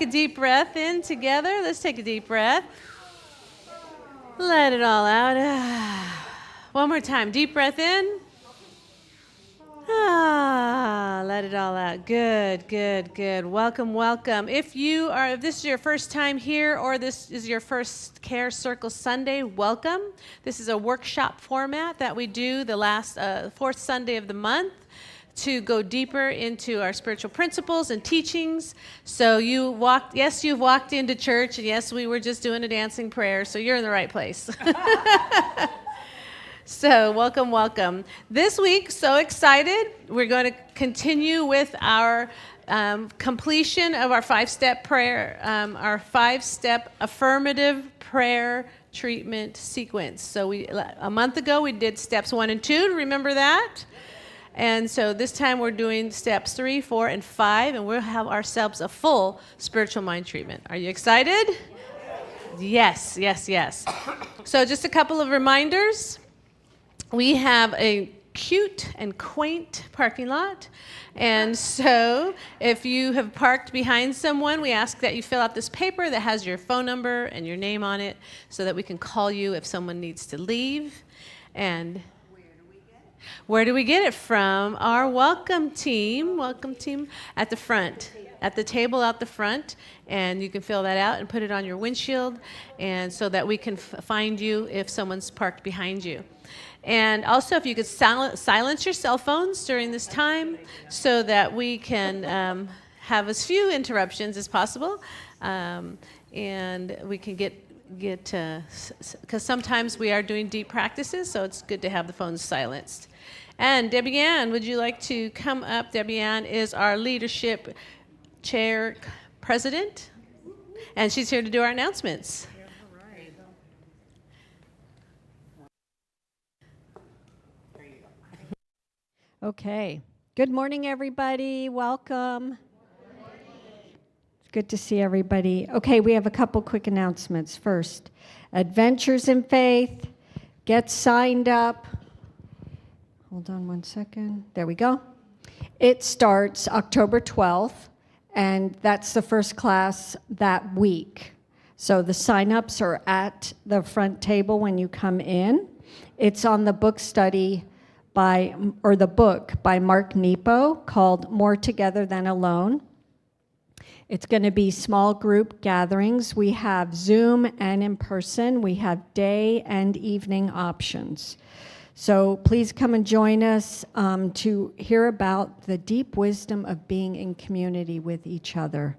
take a deep breath in together. Let's take a deep breath. Let it all out. One more time. Deep breath in. Let it all out. Good, good, good. Welcome, welcome. If this is your first time here or this is your first Care Circle Sunday, welcome. This is a workshop format that we do the last fourth Sunday of the month to go deeper into our spiritual principles and teachings. So you've walked into church, and yes, we were just doing a dancing prayer, so you're in the right place. So welcome, welcome. This week, so excited, we're going to continue with our completion of our five-step prayer, our five-step affirmative prayer treatment sequence. So a month ago, we did steps 1 and 2. Remember that? And so this time we're doing steps 3, 4, and 5, and we'll have ourselves a full spiritual mind treatment. Are you excited? Yes, yes, yes. So just a couple of reminders. We have a cute and quaint parking lot. And so if you have parked behind someone, we ask that you fill out this paper that has your phone number and your name on it so that we can call you if someone needs to leave. And where do we get it from? Our welcome team at the front, at the table out the front, and you can fill that out and put it on your windshield, and so that we can find you if someone's parked behind you. And also, if you could silence your cell phones during this time so that we can have as few interruptions as possible, and we can get because sometimes we are doing deep practices, so it's good to have the phones silenced. And Debbie Ann, would you like to come up? Debbie Ann is our leadership chair president, and she's here to do our announcements. Okay. Good morning, everybody. Welcome. It's good to see everybody. Okay, we have a couple quick announcements. First, Adventures in Faith. Get signed up. Hold on one second. There we go. It starts October 12th, and that's the first class that week. So the sign-ups are at the front table when you come in. It's on the book study the book by Mark Nepo called More Together Than Alone. It's going to be small group gatherings. We have Zoom and in person. We have day and evening options. So please come and join us to hear about the deep wisdom of being in community with each other.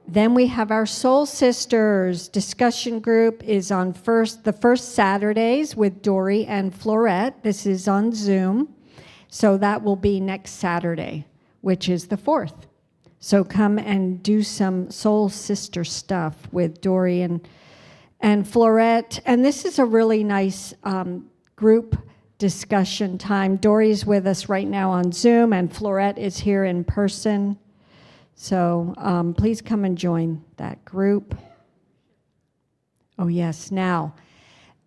Then we have our Soul Sisters discussion group is on the first Saturdays with Dory and Florette. This is on Zoom. So that will be next Saturday, which is the 4th. So come and do some Soul Sister stuff with Dory and Florette. And this is a really nice group discussion time. Dory's with us right now on Zoom, and Florette is here in person. So please come and join that group. Oh, yes. Now,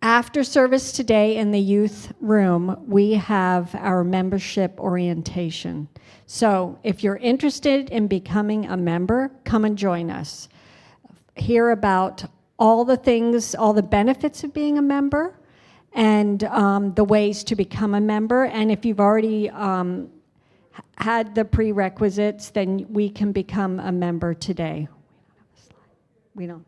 after service today in the youth room, we have our membership orientation. So if you're interested in becoming a member, come and join us. Hear about all the things, all the benefits of being a member, and the ways to become a member. And if you've already had the prerequisites, then we can become a member today. We don't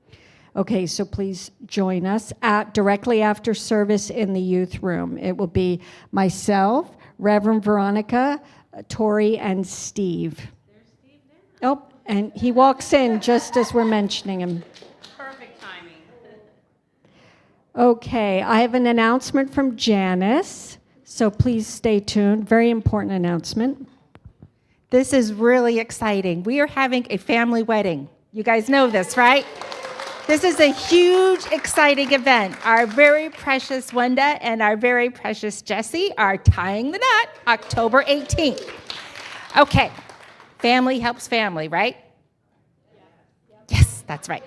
have. Okay, so please join us directly after service in the youth room. It will be myself, Reverend Veronica, Tori, and Steve. There's Steve now. Oh, and he walks in just as we're mentioning him. Perfect timing. Okay, I have an announcement from Janice. So please stay tuned. Very important announcement. This is really exciting. We are having a family wedding. You guys know this, right? This is a huge, exciting event. Our very precious Wanda and our very precious Jessie are tying the knot October 18th. Okay, family helps family, right? Yes, that's right.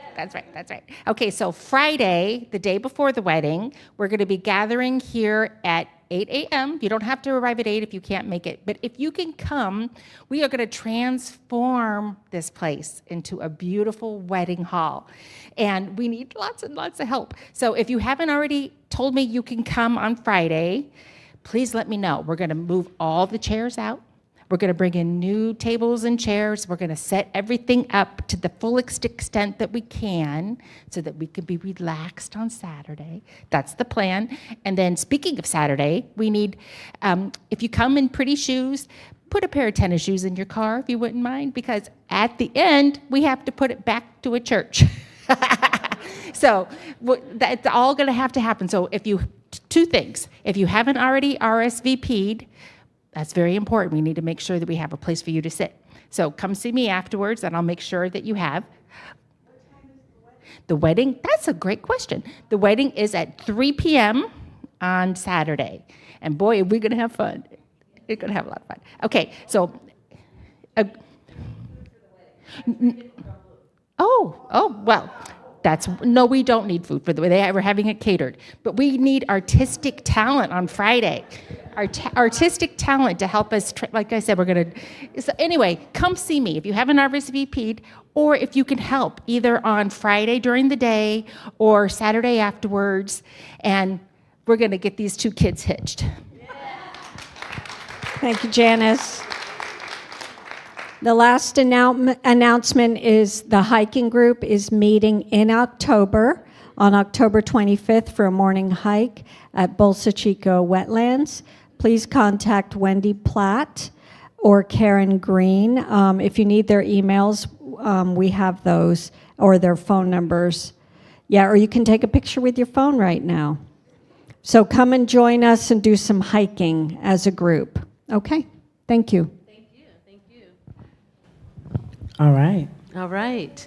Okay, so Friday, the day before the wedding, we're going to be gathering here at 8 a.m. You don't have to arrive at 8 if you can't make it. But if you can come, we are going to transform this place into a beautiful wedding hall. And we need lots and lots of help. So if you haven't already told me you can come on Friday, please let me know. We're going to move all the chairs out. We're going to bring in new tables and chairs. We're going to set everything up to the fullest extent that we can so that we can be relaxed on Saturday. That's the plan. And then speaking of Saturday, we need, if you come in pretty shoes, put a pair of tennis shoes in your car if you wouldn't mind, because at the end, we have to put it back to a church. So that's all going to have to happen. So two things. If you haven't already RSVP'd, that's very important. We need to make sure that we have a place for you to sit. So come see me afterwards, and I'll make sure that you have. The wedding, that's a great question. The wedding is at 3 p.m. on Saturday. And boy, are we going to have fun. We're going to have a lot of fun. Okay, so. Well. No, we don't need food for the way we're having it catered. But we need artistic talent on Friday. Artistic talent to help us, like I said, we're going to. So anyway, come see me if you haven't RSVP'd, or if you can help either on Friday during the day or Saturday afterwards. And we're going to get these two kids hitched. Thank you, Janice. The last announcement is the hiking group is meeting in October, on October 25th for a morning hike at Bolsa Chico Wetlands. Please contact Wendy Platt or Karen Green. If you need their emails, we have those, or their phone numbers. Yeah, or you can take a picture with your phone right now. So come and join us and do some hiking as a group. Okay, thank you. All right. All right.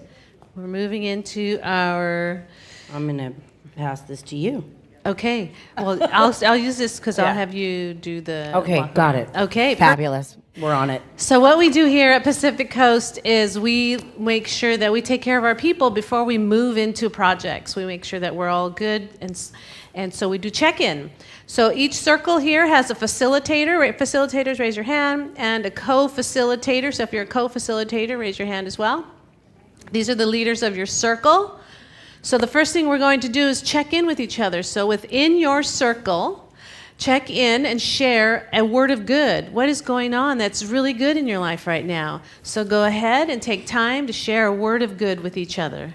We're moving into our. I'm going to pass this to you. Okay. Well, I'll use this because Yeah. I'll have you do the. Okay, got it. Okay. Fabulous. We're on it. So what we do here at Pacific Coast is we make sure that we take care of our people before we move into projects. We make sure that we're all good, and so we do check-in. So each circle here has a facilitator. Facilitators, raise your hand, and a co-facilitator. So if you're a co-facilitator, raise your hand as well. These are the leaders of your circle. So the first thing we're going to do is check in with each other. So within your circle, check in and share a word of good. What is going on that's really good in your life right now? So go ahead and take time to share a word of good with each other.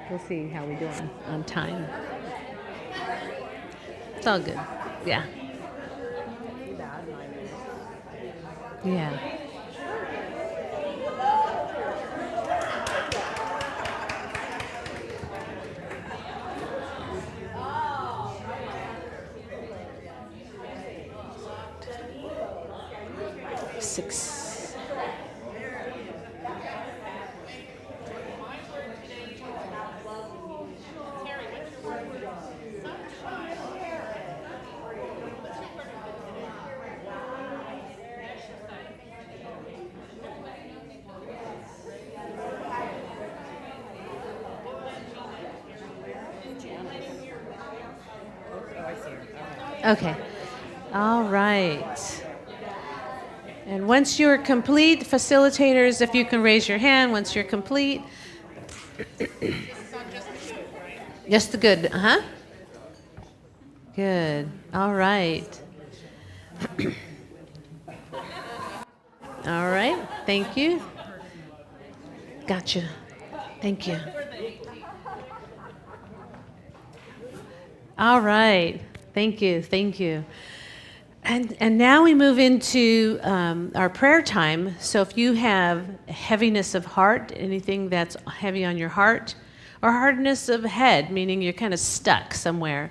We'll see how we're doing on time. It's all good. Yeah. Yeah. Six. Okay. All right. And once you're complete, facilitators, if you can raise your hand once you're complete. Just the good, uh-huh. Good. All right. All right. Thank you. Gotcha. Thank you. All right. Thank you. Thank you. And now we move into our prayer time. So if you have heaviness of heart, anything that's heavy on your heart, or hardness of head, meaning you're kind of stuck somewhere.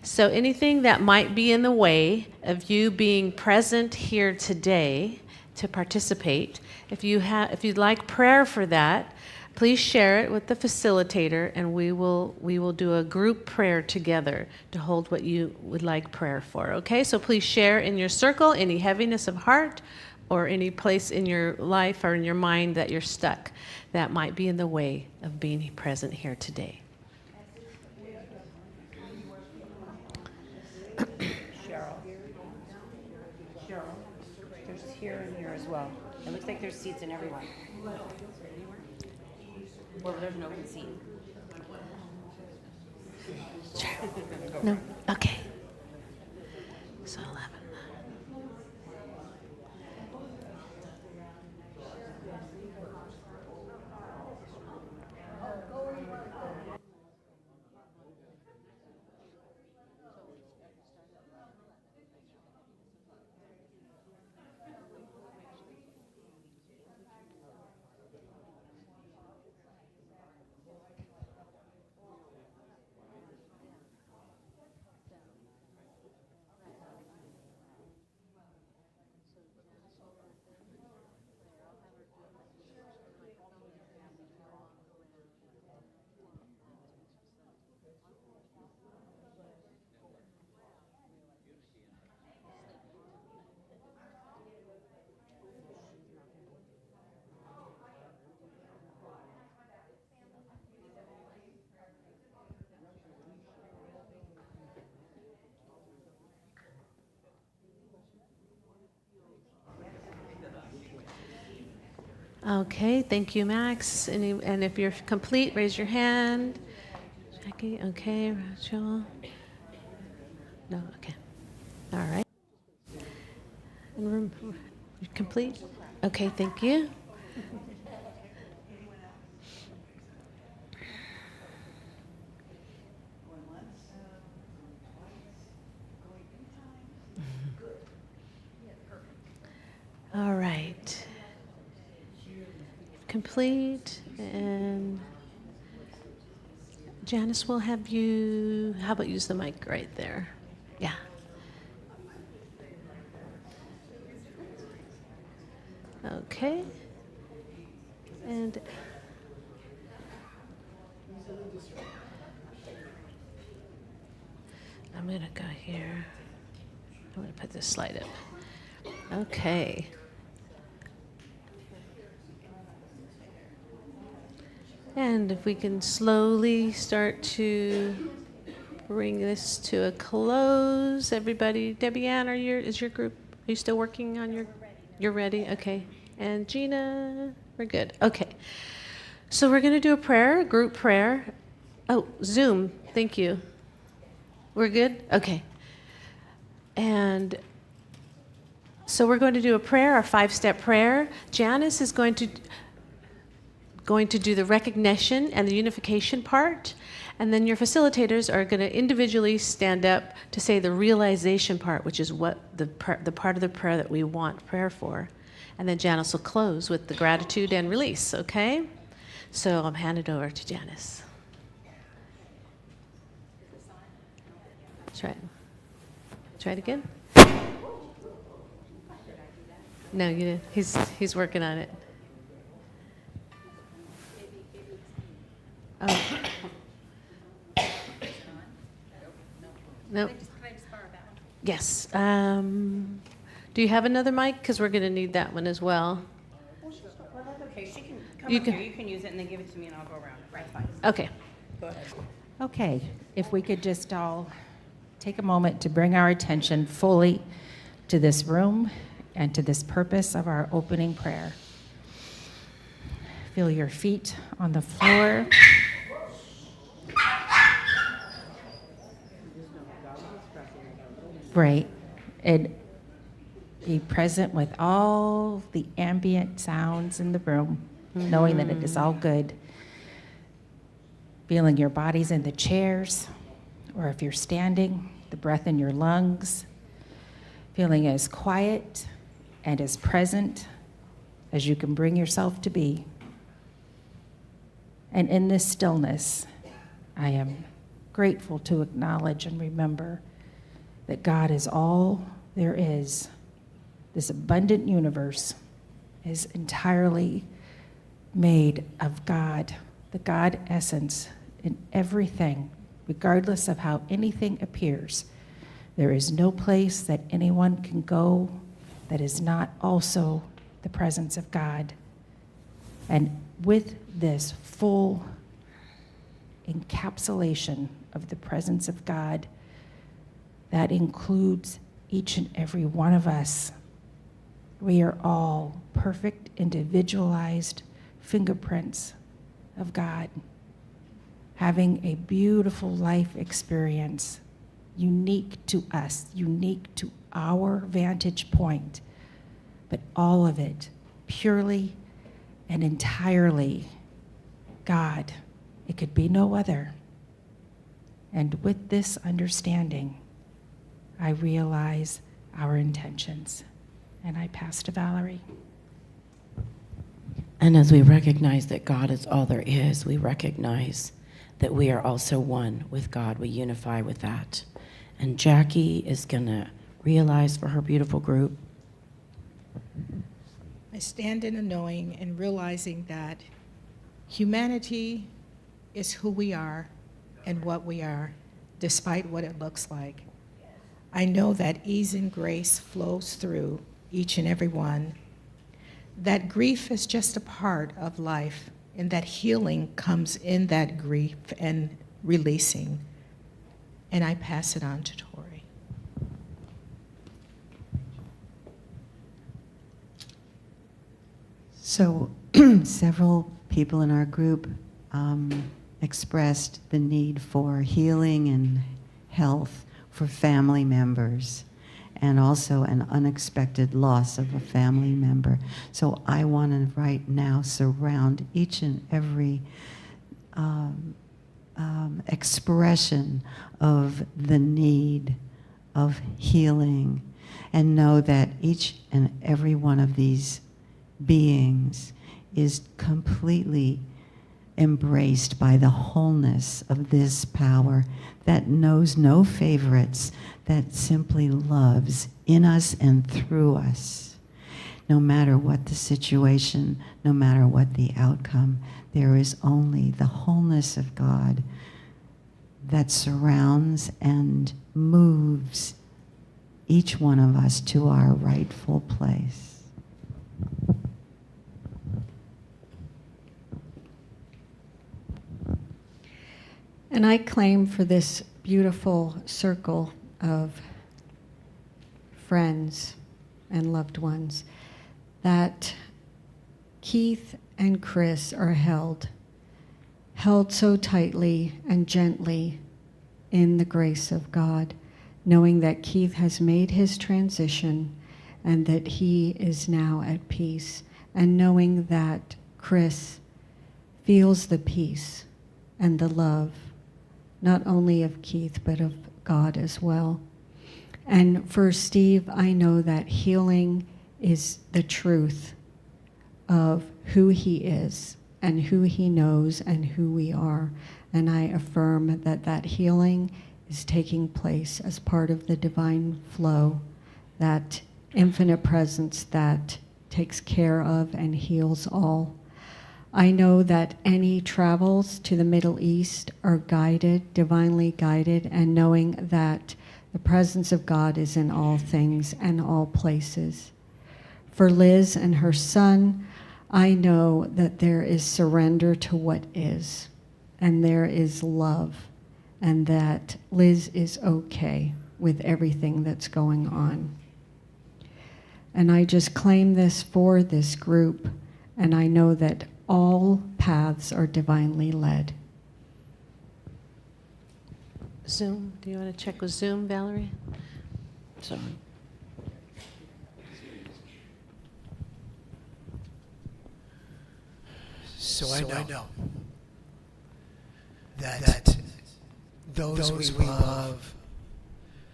So anything that might be in the way of you being present here today to participate, if you'd like prayer for that, please share it with the facilitator, and we will do a group prayer together to hold what you would like prayer for. Okay, so please share in your circle any heaviness of heart or any place in your life or in your mind that you're stuck that might be in the way of being present here today. Cheryl, there's here and here as well. It looks like there's seats in everyone. Well, there's an open seat. No? Okay. So 11. Okay, thank you, Max. And if you're complete, raise your hand. Jackie, okay, Rachel. No, okay. All right. And room, you complete? Okay, thank you. All right. Complete, and Janice will have you, how about use the mic right there? Yeah. Okay. And I'm going to go here. I'm going to put this slide up. Okay. And if we can slowly start to bring this to a close, everybody. Debbie Ann, is your group? Are you still working on your? You're ready. Okay. And Gina, we're good. Okay. So we're going to do a prayer, a group prayer. Oh, Zoom. Thank you. We're good. Okay. And so we're going to do a prayer, our 5-step prayer. Janice is going to do the recognition and the unification part, and then your facilitators are going to individually stand up to say the realization part, which is what the part of the prayer that we want prayer for, and then Janice will close with the gratitude and release. Okay, so I'm handing it over to Janice. Try it again. No, you didn't. He's working on it. Oh. Nope. Yes. Do you have another mic? Because we're going to need that one as well. Well, that's okay. She can come up here. You can use it and then give it to me and I'll go around. Right, fine. Okay. Go ahead. Okay, if we could just all take a moment to bring our attention fully to this room and to this purpose of our opening prayer. Feel your feet on the floor. Right. And be present with all the ambient sounds in the room, knowing that it is all good. Feeling your bodies in the chairs, or if you're standing, the breath in your lungs. Feeling as quiet and as present as you can bring yourself to be. And in this stillness, I am grateful to acknowledge and remember that God is all there is. This abundant universe is entirely made of God, the God essence in everything, regardless of how anything appears. There is no place that anyone can go that is not also the presence of God. And with this full encapsulation of the presence of God, that includes each and every one of us. We are all perfect, individualized fingerprints of God, having a beautiful life experience, unique to us, unique to our vantage point, but all of it purely and entirely God. It could be no other. And with this understanding, I realize our intentions. And I pass to Valerie. And as we recognize that God is all there is, we recognize that we are also one with God. We unify with that. And Jackie is going to realize for her beautiful group. I stand in a knowing and realizing that humanity is who we are and what we are, despite what it looks like. I know that ease and grace flows through each and every one, that grief is just a part of life, and that healing comes in that grief and releasing. And I pass it on to Tori. So several people in our group expressed the need for healing and health for family members, and also an unexpected loss of a family member. So I want to right now surround each and every expression of the need of healing, and know that each and every one of these beings is completely embraced by the wholeness of this power that knows no favorites, that simply loves in us and through us. No matter what the situation, no matter what the outcome, there is only the wholeness of God that surrounds and moves each one of us to our rightful place. And I claim for this beautiful circle of friends and loved ones that Keith and Chris are held so tightly and gently in the grace of God, knowing that Keith has made his transition and that he is now at peace, and knowing that Chris feels the peace and the love, not only of Keith, but of God as well. And for Steve, I know that healing is the truth of who he is and who he knows and who we are. And I affirm that that healing is taking place as part of the divine flow, that infinite presence that takes care of and heals all. I know that any travels to the Middle East are guided, divinely guided, and knowing that the presence of God is in all things and all places. For Liz and her son, I know that there is surrender to what is, and there is love, and that Liz is okay with everything that's going on. And I just claim this for this group, and I know that all paths are divinely led. Zoom, do you want to check with Zoom, Valerie? So, So I know that those we love,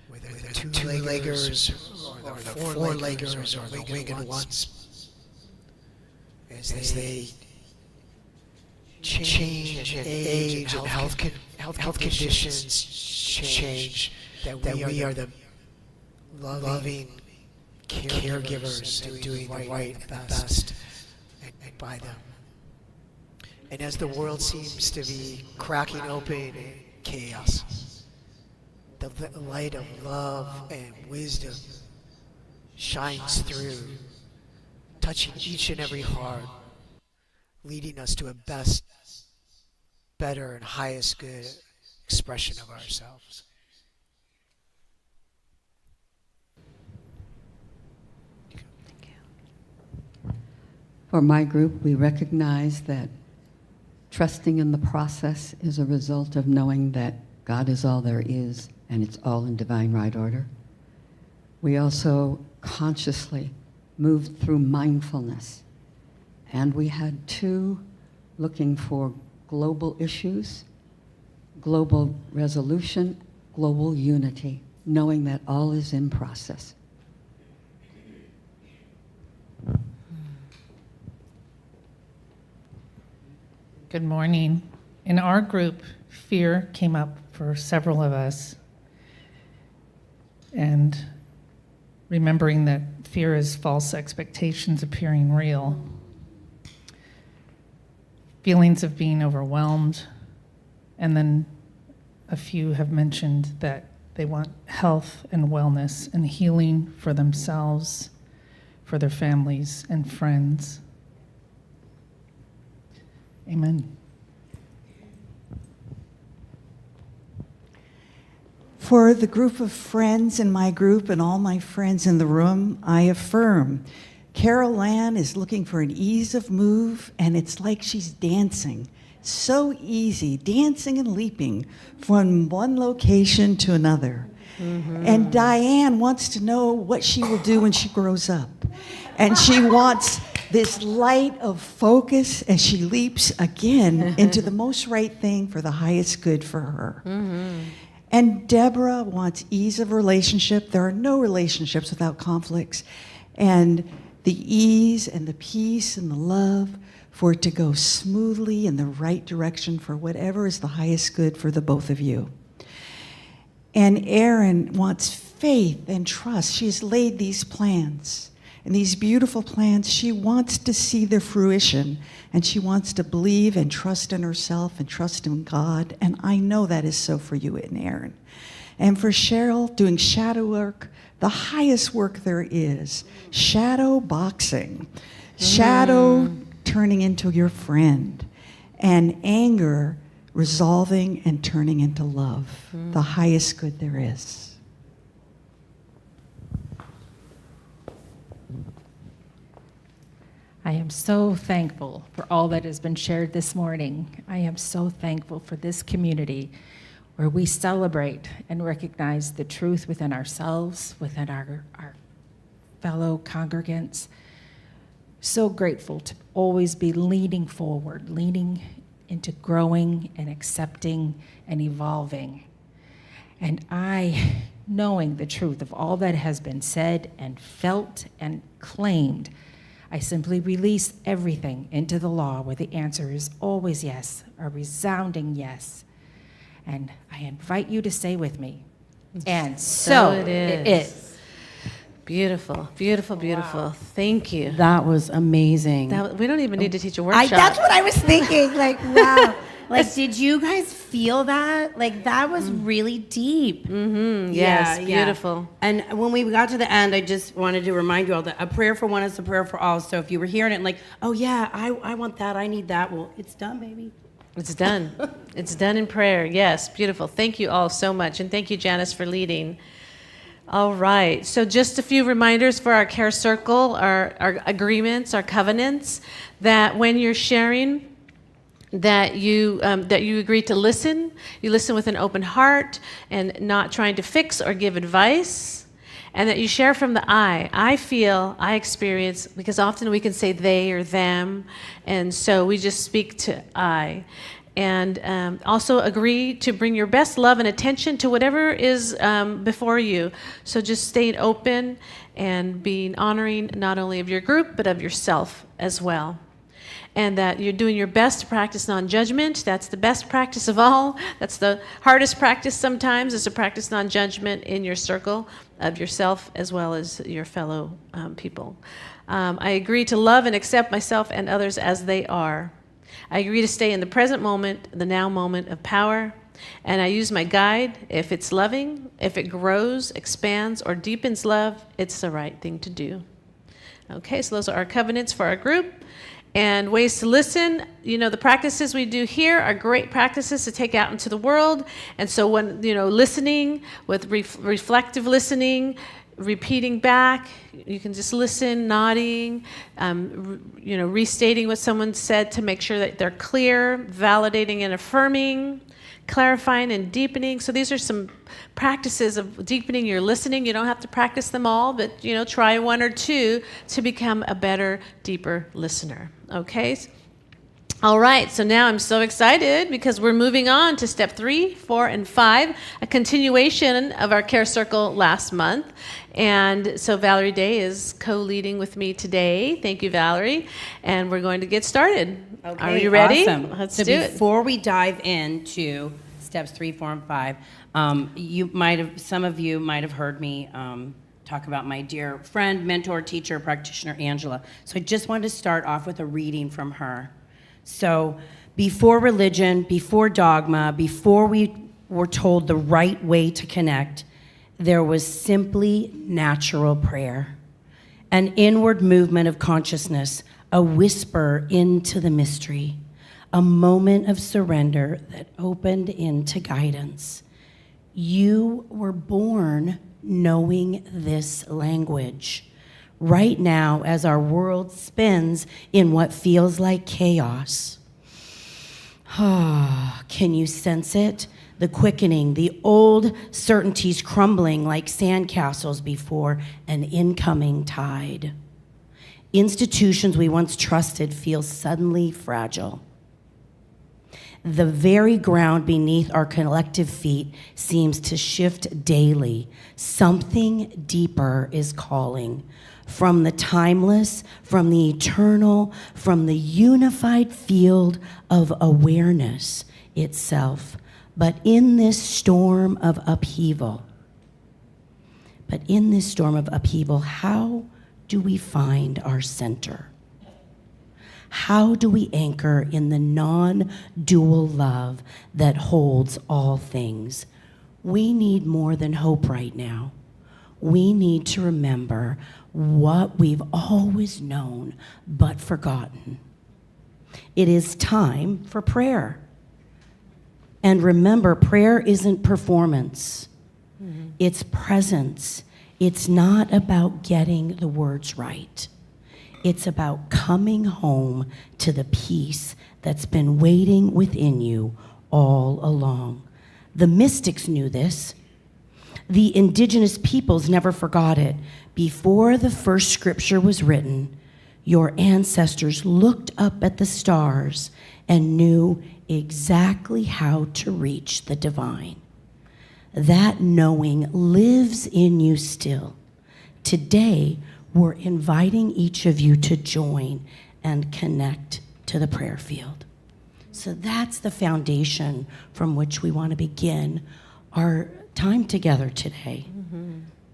whether they're two-leggers or the four-leggers or the winged ones, as they change in age and health conditions change, that we are the loving caregivers doing the right and best by them. And as the world seems to be cracking open in chaos, the light of love and wisdom shines through, touching each and every heart, leading us to a best, better, and highest good expression of ourselves. For my group, we recognize that trusting in the process is a result of knowing that God is all there is and it's all in divine right order. We also consciously moved through mindfulness, and we had two looking for global issues, global resolution, global unity, knowing that all is in process. Good morning. In our group, fear came up for several of us. And remembering that fear is false expectations appearing real. Feelings of being overwhelmed. And then a few have mentioned that they want health and wellness and healing for themselves, for their families and friends. Amen. For the group of friends in my group and all my friends in the room, I affirm Carol Ann is looking for an ease of move, and it's like she's dancing. So easy, dancing and leaping from one location to another. Mm-hmm. And Diane wants to know what she will do when she grows up. And she wants this light of focus as she leaps again into the most right thing for the highest good for her. Mm-hmm. And Deborah wants ease of relationship. There are no relationships without conflicts. And the ease and the peace and the love for it to go smoothly in the right direction for whatever is the highest good for the both of you. And Erin wants faith and trust. She has laid these plans. And these beautiful plans, she wants to see their fruition. And she wants to believe and trust in herself and trust in God. And I know that is so for you and Erin. And for Cheryl, doing shadow work, the highest work there is. Shadow boxing. Shadow turning into your friend. And anger resolving and turning into love. The highest good there is. I am so thankful for all that has been shared this morning. I am so thankful for this community where we celebrate and recognize the truth within ourselves, within our fellow congregants. So grateful to always be leaning forward, leaning into growing and accepting and evolving. And I, knowing the truth of all that has been said and felt and claimed, I simply release everything into the law where the answer is always yes, a resounding yes. And I invite you to say with me, and so it is. Beautiful, beautiful, beautiful. Wow. Thank you. That was amazing. We don't even need to teach a workshop. That's what I was thinking. Like, wow. Like, did you guys feel that? Like, that was really deep. Mm-hmm. Yes, beautiful. And when we got to the end, I just wanted to remind you all that a prayer for one is a prayer for all. So if you were hearing it like, oh yeah, I want that, I need that, well, it's done, baby. It's done. It's done in prayer. Yes, beautiful. Thank you all so much. And thank you, Janice, for leading. All right. So just a few reminders for our care circle, our agreements, our covenants, that when you're sharing, that you agree to listen. You listen with an open heart and not trying to fix or give advice. And that you share from the I feel, I experience, because often we can say they or them. And so we just speak to I. And also agree to bring your best love and attention to whatever is before you. So just staying open and being honoring not only of your group, but of yourself as well. And that you're doing your best to practice non-judgment. That's the best practice of all. That's the hardest practice sometimes, is to practice non-judgment in your circle of yourself as well as your fellow people. I agree to love and accept myself and others as they are. I agree to stay in the present moment, the now moment of power. And I use my guide. If it's loving, if it grows, expands, or deepens love, it's the right thing to do. Okay, so those are our covenants for our group. And ways to listen. You know, the practices we do here are great practices to take out into the world. And so when, you know, listening with reflective listening, repeating back, you can just listen, nodding, you know, restating what someone said to make sure that they're clear, validating and affirming, clarifying and deepening. So these are some practices of deepening your listening. You don't have to practice them all, but, you know, try one or two to become a better, deeper listener. Okay? All right, so now I'm so excited because we're moving on to step 3, 4, and 5, a continuation of our care circle last month. And so Valerie Day is co-leading with me today. Thank you, Valerie. And we're going to get started. Okay, are you ready? Awesome. Let's so do it. Before we dive into steps 3, 4, and 5, some of you might have heard me talk about my dear friend, mentor, teacher, practitioner, Angela. So I just wanted to start off with a reading from her. So before religion, before dogma, before we were told the right way to connect, there was simply natural prayer, an inward movement of consciousness, a whisper into the mystery, a moment of surrender that opened into guidance. You were born knowing this language. Right now, as our world spins in what feels like chaos, can you sense it? The quickening, the old certainties crumbling like sandcastles before an incoming tide. Institutions we once trusted feel suddenly fragile. The very ground beneath our collective feet seems to shift daily. Something deeper is calling. From the timeless, from the eternal, from the unified field of awareness itself. But in this storm of upheaval, how do we find our center? How do we anchor in the non-dual love that holds all things? We need more than hope right now. We need to remember what we've always known but forgotten. It is time for prayer. And remember, prayer isn't performance. It's presence. It's not about getting the words right. It's about coming home to the peace that's been waiting within you all along. The mystics knew this. The indigenous peoples never forgot it. Before the first scripture was written, your ancestors looked up at the stars and knew exactly how to reach the divine. That knowing lives in you still. Today, we're inviting each of you to join and connect to the prayer field. So that's the foundation from which we want to begin our time together today.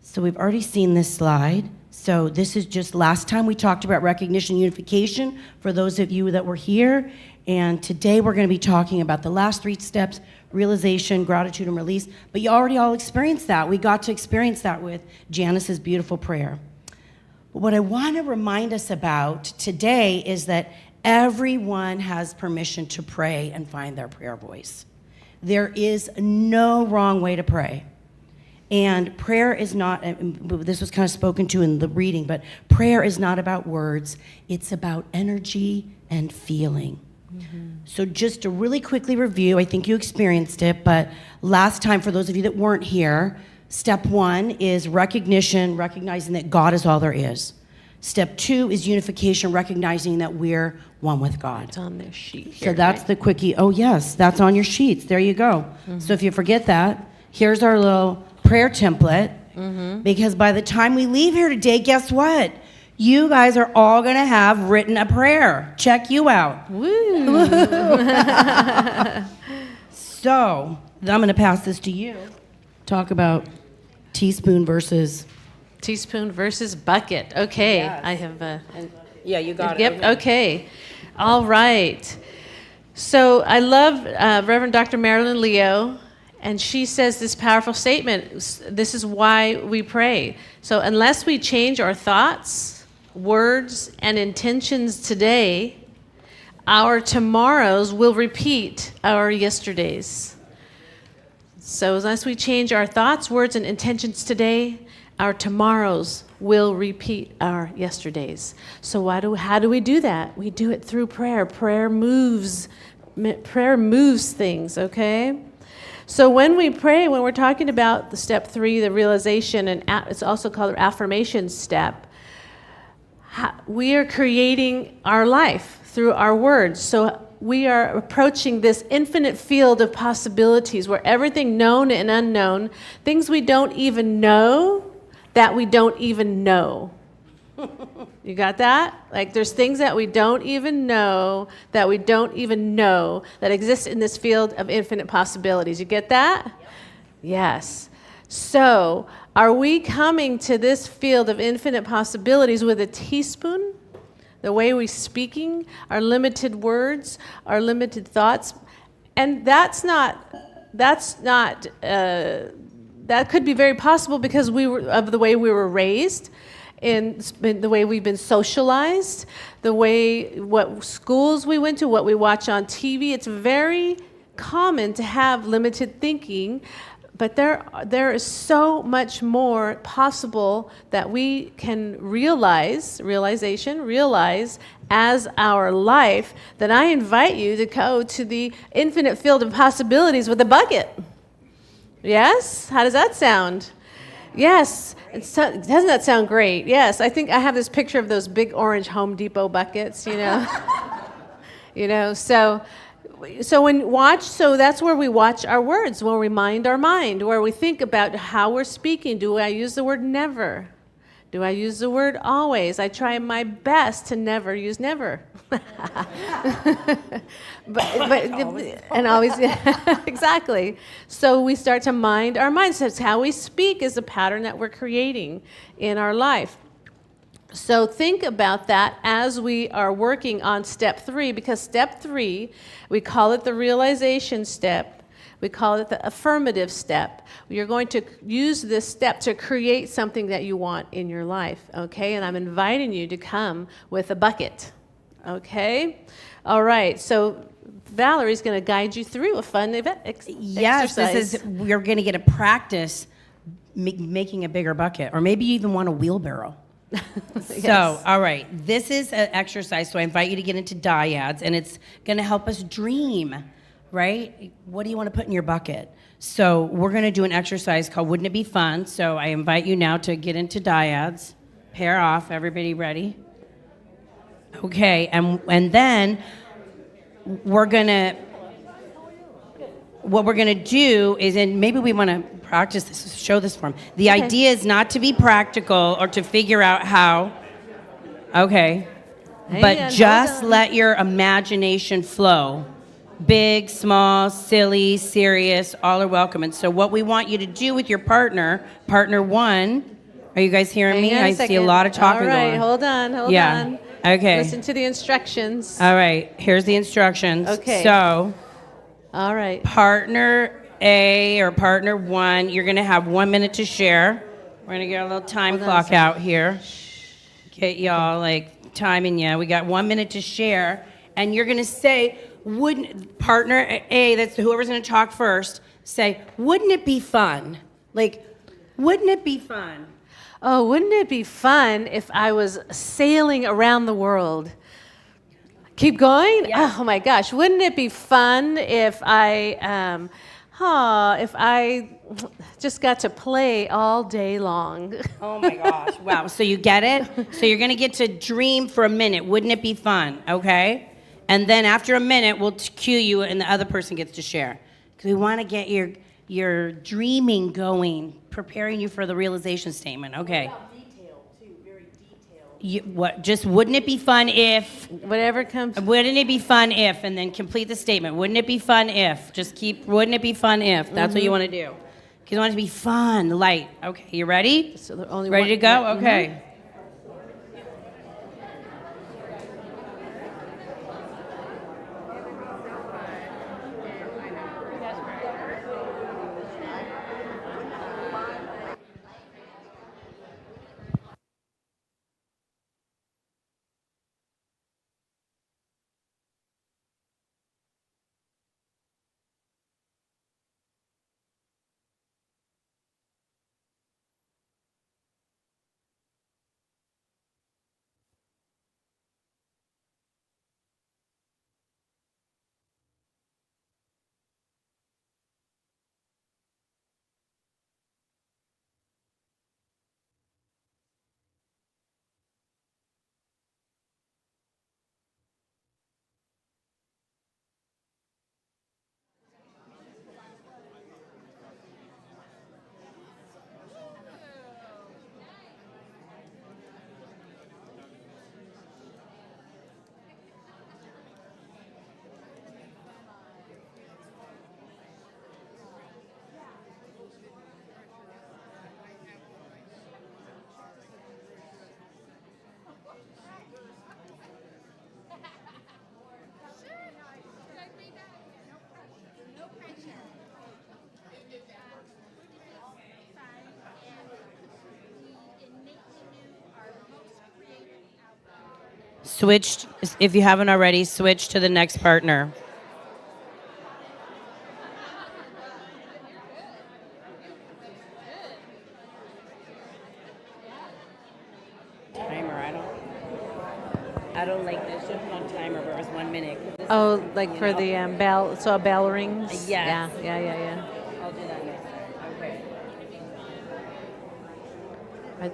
So we've already seen this slide. So this is just last time we talked about recognition and unification for those of you that were here. And today we're going to be talking about the last 3 steps, realization, gratitude, and release. But you already all experienced that. We got to experience that with Janice's beautiful prayer. But what I want to remind us about today is that everyone has permission to pray and find their prayer voice. There is no wrong way to pray. And prayer is not, this was kind of spoken to in the reading, but prayer is not about words. It's about energy and feeling. So just to really quickly review, I think you experienced it, but last time, for those of you that weren't here, step 1 is recognition, recognizing that God is all there is. Step 2 is unification, recognizing that we're one with God. It's on their sheet So here, that's right? the quickie. Oh, yes, that's on your sheets. There you go. So if you forget that, here's our little prayer template. Because by the time we leave here today, guess what? You guys are all going to have written a prayer. Check you out. Woo! So I'm going to pass this to you. Talk about teaspoon versus... Teaspoon versus bucket. Okay, Yes. I have Yeah, you got Yep, it. okay. All right. So I love Reverend Dr. Marilyn Leo, and she says this powerful statement. This is why we pray. So unless we change our thoughts, words, and intentions today, our tomorrows will repeat our yesterdays. So unless we change our thoughts, words, and intentions today, our tomorrows will repeat our yesterdays. So how do we do that? We do it through prayer. Prayer moves things, okay? So when we pray, when we're talking about the step 3, the realization, and it's also called the affirmation step, we are creating our life through our words. So we are approaching this infinite field of possibilities where everything known and unknown, things we don't even know, that we don't even know. You got that? Like there's things that we don't even know that exist in this field of infinite possibilities. You get that? Yes. So are we coming to this field of infinite possibilities with a teaspoon? The way we're speaking, our limited words, our limited thoughts, and that could be very possible because of the way we were raised, in the way we've been socialized, what schools we went to, what we watch on TV. It's very common to have limited thinking, but there is so much more possible that we can realize as our life, that I invite you to go to the infinite field of possibilities with a bucket. Yes? How does that sound? Yes. Doesn't that sound great? Yes. I think I have this picture of those big orange Home Depot buckets, you know. So that's where we watch our words, where we mind our mind, where we think about how we're speaking. Do I use the word never? Do I use the word always? I try my best to never use never. And always, exactly. So we start to mind our minds. That's how we speak is a pattern that we're creating in our life. So think about that as we are working on step 3, because step 3, we call it the realization step. We call it the affirmative step. You're going to use this step to create something that you want in your life, okay? And I'm inviting you to come with a bucket, okay? All right, so Valerie's going to guide you through a fun exercise. We're going to get a practice making a bigger bucket, or maybe you even want a wheelbarrow. Yes. So, all right, this is an exercise, so I invite you to get into dyads, and it's going to help us dream, right? What do you want to put in your bucket? So we're going to do an exercise called Wouldn't It Be Fun? So I invite you now to get into dyads. Pair off. Everybody ready? Okay, and then what we're going to do is, and maybe we want to practice this, show this for them. The idea is not to be practical or to figure out how, but just let your imagination flow. Big, small, silly, serious, all are welcome. And so what we want you to do with your partner 1, are you guys hearing me? I see a lot of talking going on. All right, hold on. Okay. Listen to the instructions. All right, here's the instructions. Okay. So, all right. Partner A or partner 1, you're going to have 1 minute to share. We're going to get a little time clock out here. Get y'all timing you. We got 1 minute to share. And you're going to say, partner A, that's whoever's going to talk first, say, wouldn't it be fun? Wouldn't it be fun? Oh, wouldn't it be fun if I was sailing around the world? Keep going? Yeah. Oh my gosh, wouldn't it be fun if I just got to play all day long? Oh my gosh, wow. So you get it? So you're going to get to dream for a minute. Wouldn't it be fun? Okay? And then after a minute, we'll cue you and the other person gets to share. Because we want to get your dreaming going, preparing you for the realization statement. Okay. Detail, too, very detailed. Wouldn't it be fun if... Whatever comes... Wouldn't it be fun if, and then complete the statement. Wouldn't it be fun if? Wouldn't it be fun if? That's what you want to do. Because you want it to be fun, light. Okay, you ready? So the only ready to go? Okay. Mm-hmm. Switch, if you haven't already, switch to the next partner. Timer, I don't like this. Should put on timer, but it was 1 minute. Oh, like for the bell, so a bell rings? Yes. Yeah. I'll do that next time. Okay.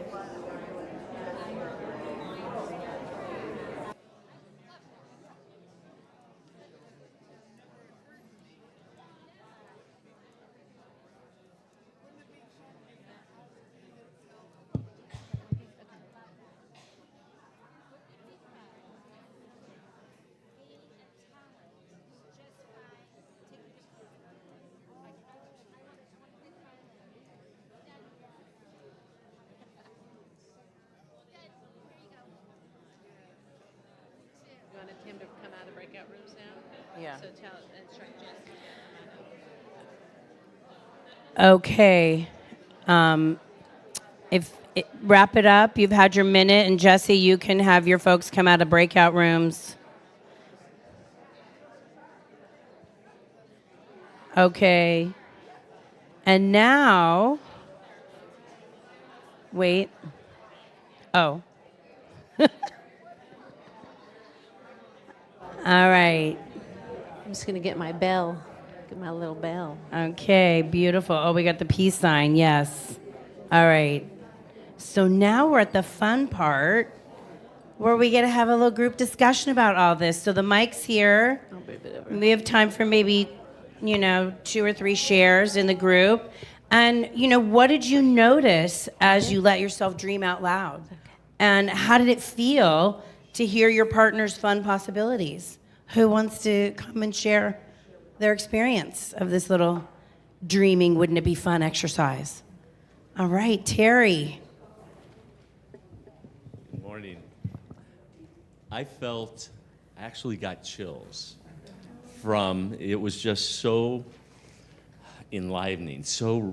You wanted Tim to come out of breakout rooms now? Yeah. So instruct Jess. Okay. Wrap it up. You've had your minute, and Jesse, you can have your folks come out of breakout rooms. Okay. And now, wait. Oh. All right. I'm just going to get my bell. Get my little bell. Okay, beautiful. Oh, we got the peace sign. Yes. All right. So now we're at the fun part where we get to have a little group discussion about all this. So the mic's here. I'll move it over. We have time for maybe, 2 or 3 shares in the group. And, what did you notice as you let yourself dream out loud? And how did it feel to hear your partner's fun possibilities? Who wants to come and share their experience of this little dreaming, wouldn't it be fun exercise? All right, Terry. Good morning. I actually got chills from, it was just so enlivening, so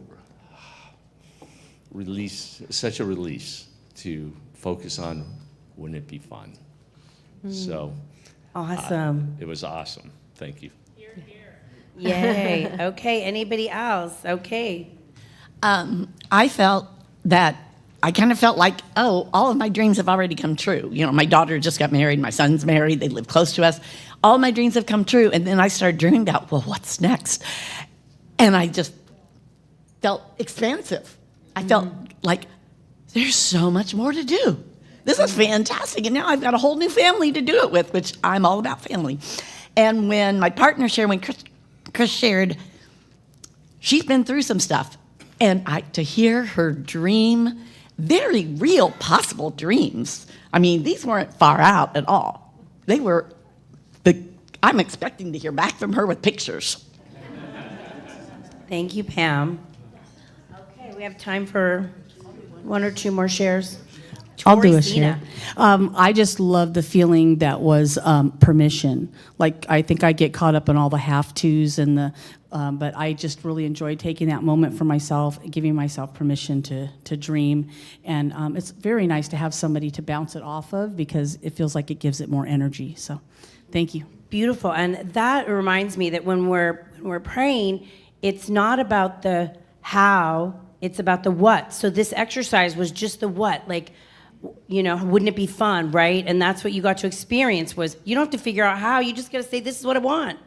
such a release to focus on, wouldn't it be fun? So. Awesome. It was awesome. Thank you. Yay. Okay, anybody else? Okay. I felt that I kind of felt like, oh, all of my dreams have already come true. My daughter just got married, my son's married, they live close to us. All my dreams have come true. And then I started dreaming about, well, what's next? And I just felt expansive. I felt like there's so much more to do. This is fantastic. And now I've got a whole new family to do it with, which I'm all about family. And when my partner shared, when Chris shared, she's been through some stuff. And to hear her dream, very real possible dreams. I mean, these weren't far out at all. They were, I'm expecting to hear back from her with pictures. Thank you, Pam. Okay, we have time for 1 or 2 more shares. I'll do a Tori-Sina. share. I just love the feeling that was permission. Like, I think I get caught up in all the have-tos and but I just really enjoyed taking that moment for myself, giving myself permission to dream. And it's very nice to have somebody to bounce it off of because it feels like it gives it more energy. So thank you. Beautiful. And that reminds me that when we're praying, it's not about the how, it's about the what. So this exercise was just the what. Like, wouldn't it be fun, right? And that's what you got to experience was you don't have to figure out how, you just got to say, this is what I want.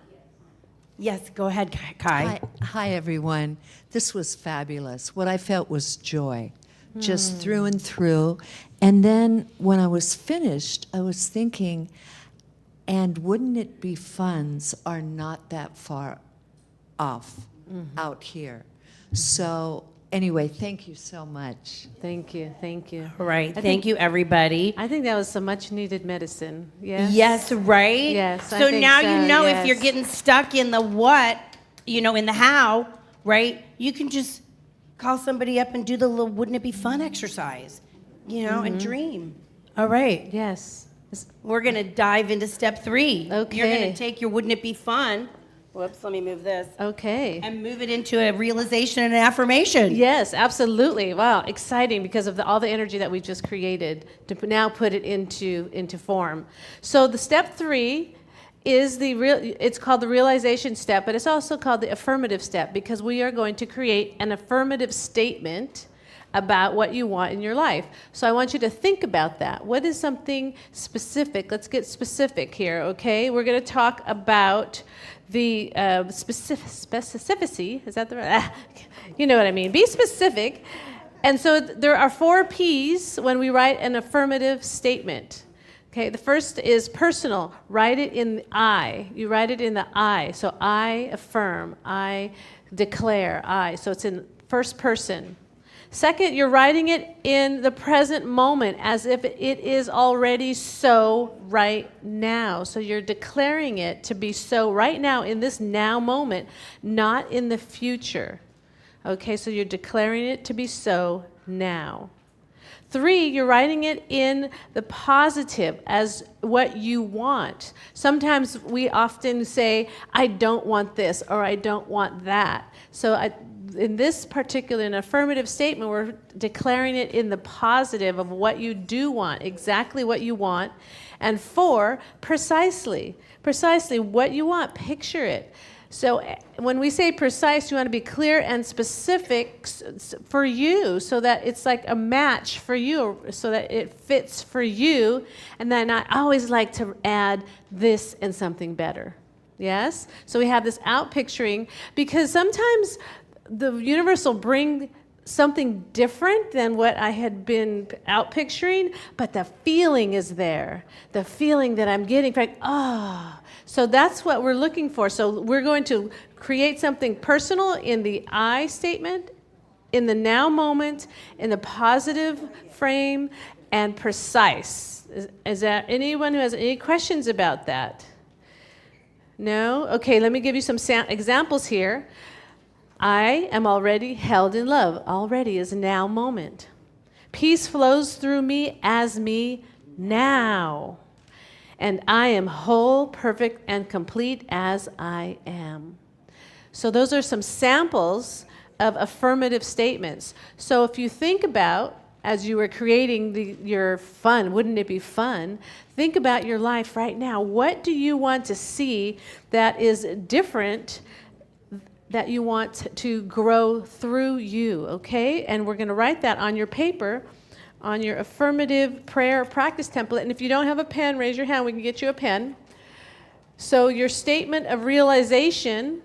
Yes, go ahead, Kai. Hi, everyone. This was fabulous. What I felt was joy, just through and through. And then when I was finished, I was thinking, and wouldn't it be funds are not that far off out here. So anyway, thank you so much. Thank you. All right, thank you, everybody. I think that was some much needed medicine. Yes. Yes, right? Yes, I So think now so, you know yes. if you're getting stuck in the what, in the how, right? You can just call somebody up and do the little wouldn't it be fun exercise, and dream. All right. Yes. We're going to dive into step 3. Okay. You're going to take your wouldn't it be fun. Whoops, let me move this. Okay. And move it into a realization and an affirmation. Yes, absolutely. Wow, exciting because of all the energy that we just created to now put it into form. So the step 3 is it's called the realization step, but it's also called the affirmative step because we are going to create an affirmative statement about what you want in your life. So I want you to think about that. What is something specific? Let's get specific here, okay? We're going to talk about the specificity. Is that the right? You know what I mean. Be specific. And so there are 4 P's when we write an affirmative statement. Okay, the first is personal. Write it in the I. You write it in the I. So I affirm, I declare, I. So it's in first person. Second, you're writing it in the present moment as if it is already so right now. So you're declaring it to be so right now in this now moment, not in the future. Okay, so you're declaring it to be so now. 3, you're writing it in the positive as what you want. Sometimes we often say, I don't want this or I don't want that. So in this particular an affirmative statement, we're declaring it in the positive of what you do want, exactly what you want. And 4, precisely what you want. Picture it. So when we say precise, you want to be clear and specific for you so that it's like a match for you, so that it fits for you. And then I always like to add this and something better. Yes? So we have this out picturing because sometimes the universe will bring something different than what I had been out picturing, but the feeling is there. The feeling that I'm getting, like, So that's what we're looking for. So we're going to create something personal in the I statement, in the now moment, in the positive frame, and precise. Is there anyone who has any questions about that? No? Okay, let me give you some examples here. I am already held in love. Already is now moment. Peace flows through me as me now. And I am whole, perfect, and complete as I am. So those are some samples of affirmative statements. So if you think about, as you were creating your fun, wouldn't it be fun? Think about your life right now. What do you want to see that is different, that you want to grow through you, okay? And we're going to write that on your paper, on your affirmative prayer practice template. And if you don't have a pen, raise your hand. We can get you a pen. So your statement of realization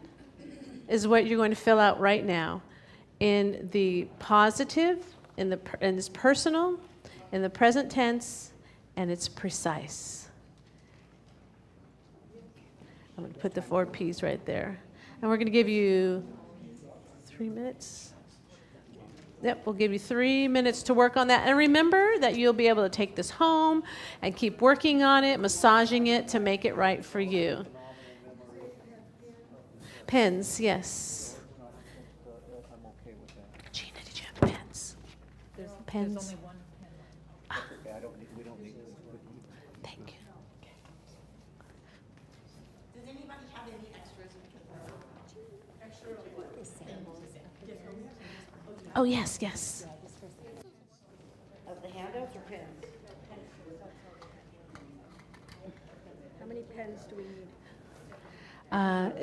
is what you're going to fill out right now in the positive, in this personal, in the present tense, and it's precise. I'm going to put the 4 P's right there. And we're going to give you 3 minutes. Yep, we'll give you 3 minutes to work on that. And remember that you'll be able to take this home and keep working on it, massaging it to make it right for you. Pens, yes. Gina, did you have pens? Pens? There's only one pen. We don't need this. Thank you. Does anybody have any extras? Oh, yes, yes. Of the handouts or pens? How many pens do we need?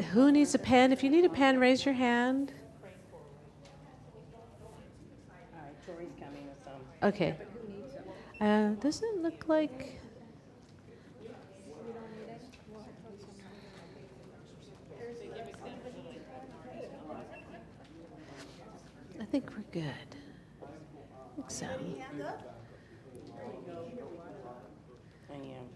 Who needs a pen? If you need a pen, raise your hand. All right, Tori's coming with some. Okay. Doesn't look like... I think we're good. I think so. I am.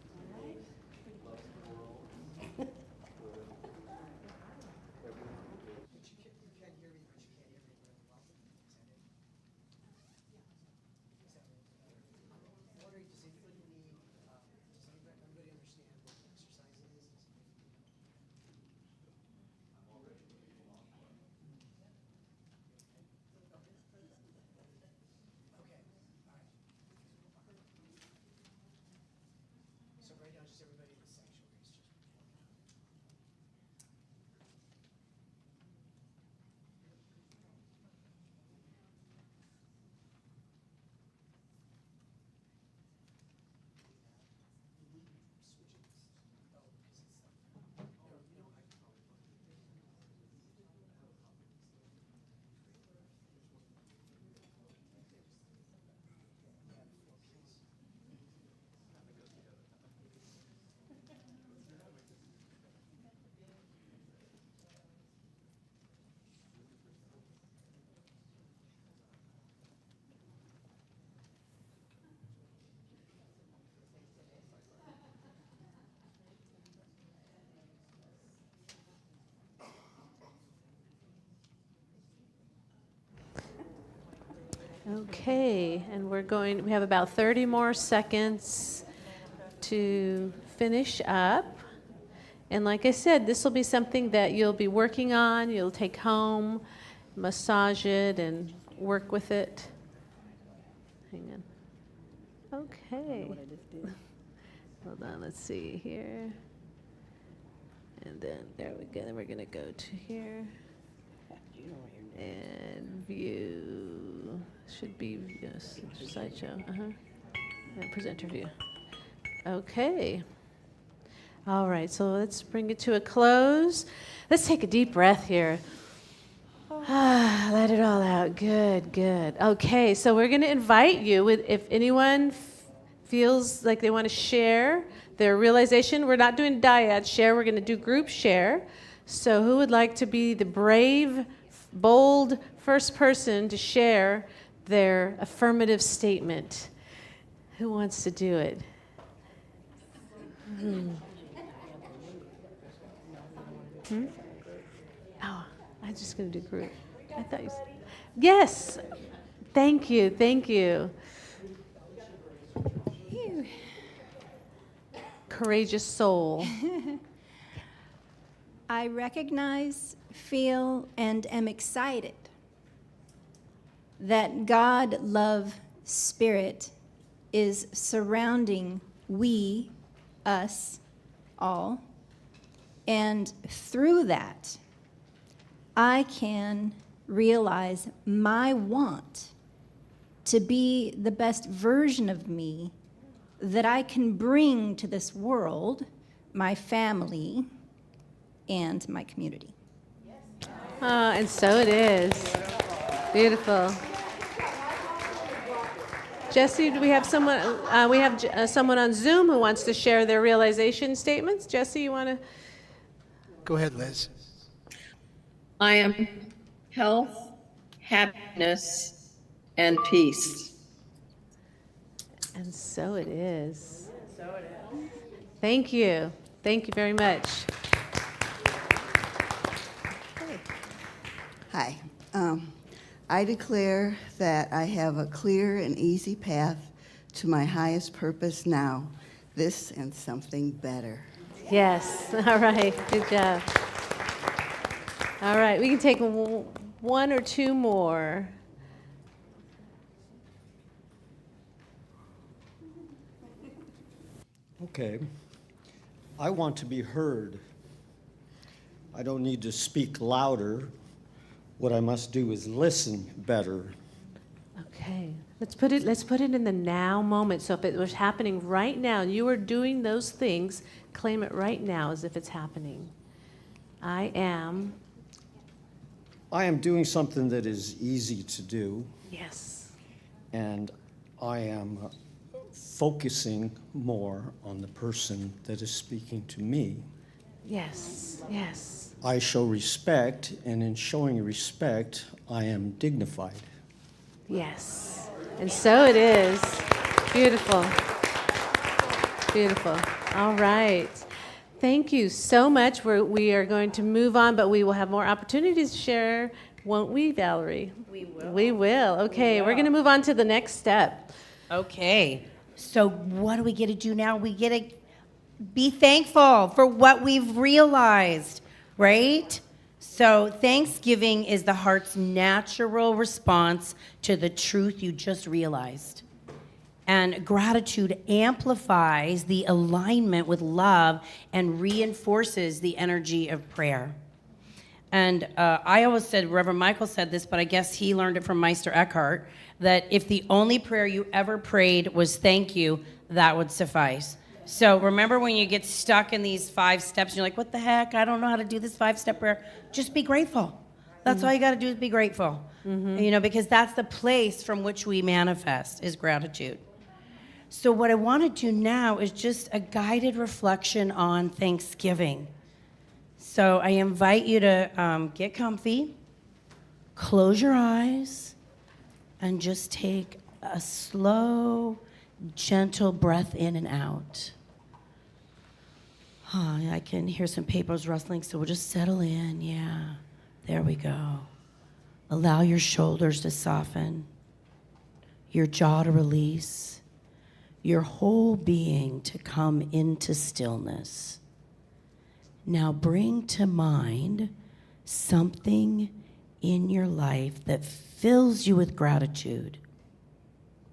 Okay, and we have about 30 more seconds to finish up. And like I said, this will be something that you'll be working on, you'll take home, massage it, and work with it. Hang on. Okay. Hold on, let's see here. And then there we go. Then we're going to go to here. And view. Should be, yes, slideshow. And presenter view. Okay. All right, so let's bring it to a close. Let's take a deep breath here. Let it all out. Good, good. Okay, so we're going to invite you, if anyone feels like they want to share their realization. We're not doing dyad share. We're going to do group share. So who would like to be the brave, bold first person to share their affirmative statement? Who wants to do it? Oh, I'm just going to do group. I thought you said. Yes. Thank you. Thank you. Courageous soul. I recognize, feel, and am excited that God, love, spirit is surrounding we, us, all. And through that, I can realize my want to be the best version of me that I can bring to this world, my family, and my community. And so it is. Beautiful. Jesse, do we have someone? We have someone on Zoom who wants to share their realization statements. Jesse, you want to? Go ahead, Liz. I am health, happiness, and peace. And so it is. Thank you. Thank you very much. Hi. I declare that I have a clear and easy path to my highest purpose now, this and something better. Yes. All right. Good job. All right. We can take one or two more. Okay. I want to be heard. I don't need to speak louder. What I must do is listen better. Okay. Let's put it in the now moment. So if it was happening right now and you were doing those things, claim it right now as if it's happening. I am doing something that is easy to do. Yes. And I am focusing more on the person that is speaking to me. Yes. Yes. I show respect, and in showing respect, I am dignified. Yes. And so it is. Beautiful. Beautiful. All right. Thank you so much. We are going to move on, but we will have more opportunities to share, won't we, Valerie? We will. We will. Okay, we're going to move on to the next step. Okay. So what do we get to do now? We get to be thankful for what we've realized, right? So Thanksgiving is the heart's natural response to the truth you just realized. And gratitude amplifies the alignment with love and reinforces the energy of prayer. And I always said, Reverend Michael said this, but I guess he learned it from Meister Eckhart, that if the only prayer you ever prayed was thank you, that would suffice. So remember when you get stuck in these 5 steps and you're like, what the heck? I don't know how to do this 5-step prayer. Just be grateful. That's all you got to do is be grateful. You know, because that's the place from which we manifest is gratitude. So what I want to do now is just a guided reflection on Thanksgiving. So I invite you to get comfy, close your eyes, and just take a slow, gentle breath in and out. I can hear some papers rustling, so we'll just settle in. Yeah, there we go. Allow your shoulders to soften. your jaw to release, your whole being to come into stillness. Now bring to mind something in your life that fills you with gratitude.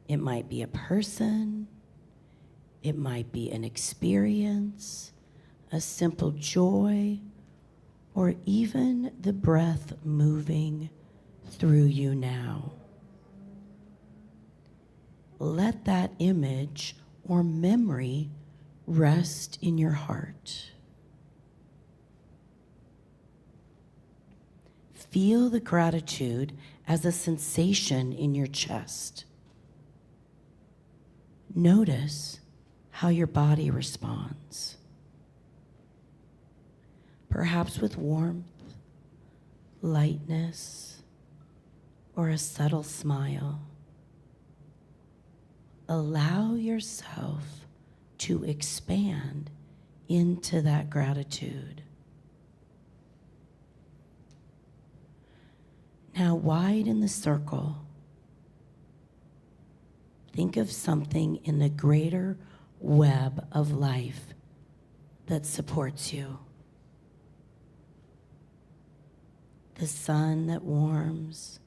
It might be a person, it might be an experience, a simple joy, or even the breath moving through you now. Let that image or memory rest in your heart. Feel the gratitude as a sensation in your chest. Notice how your body responds. Perhaps with warmth, lightness, or a subtle smile. Allow yourself to expand into that gratitude. Now widen the circle. Think of something in the greater web of life that supports you. The sun that warms,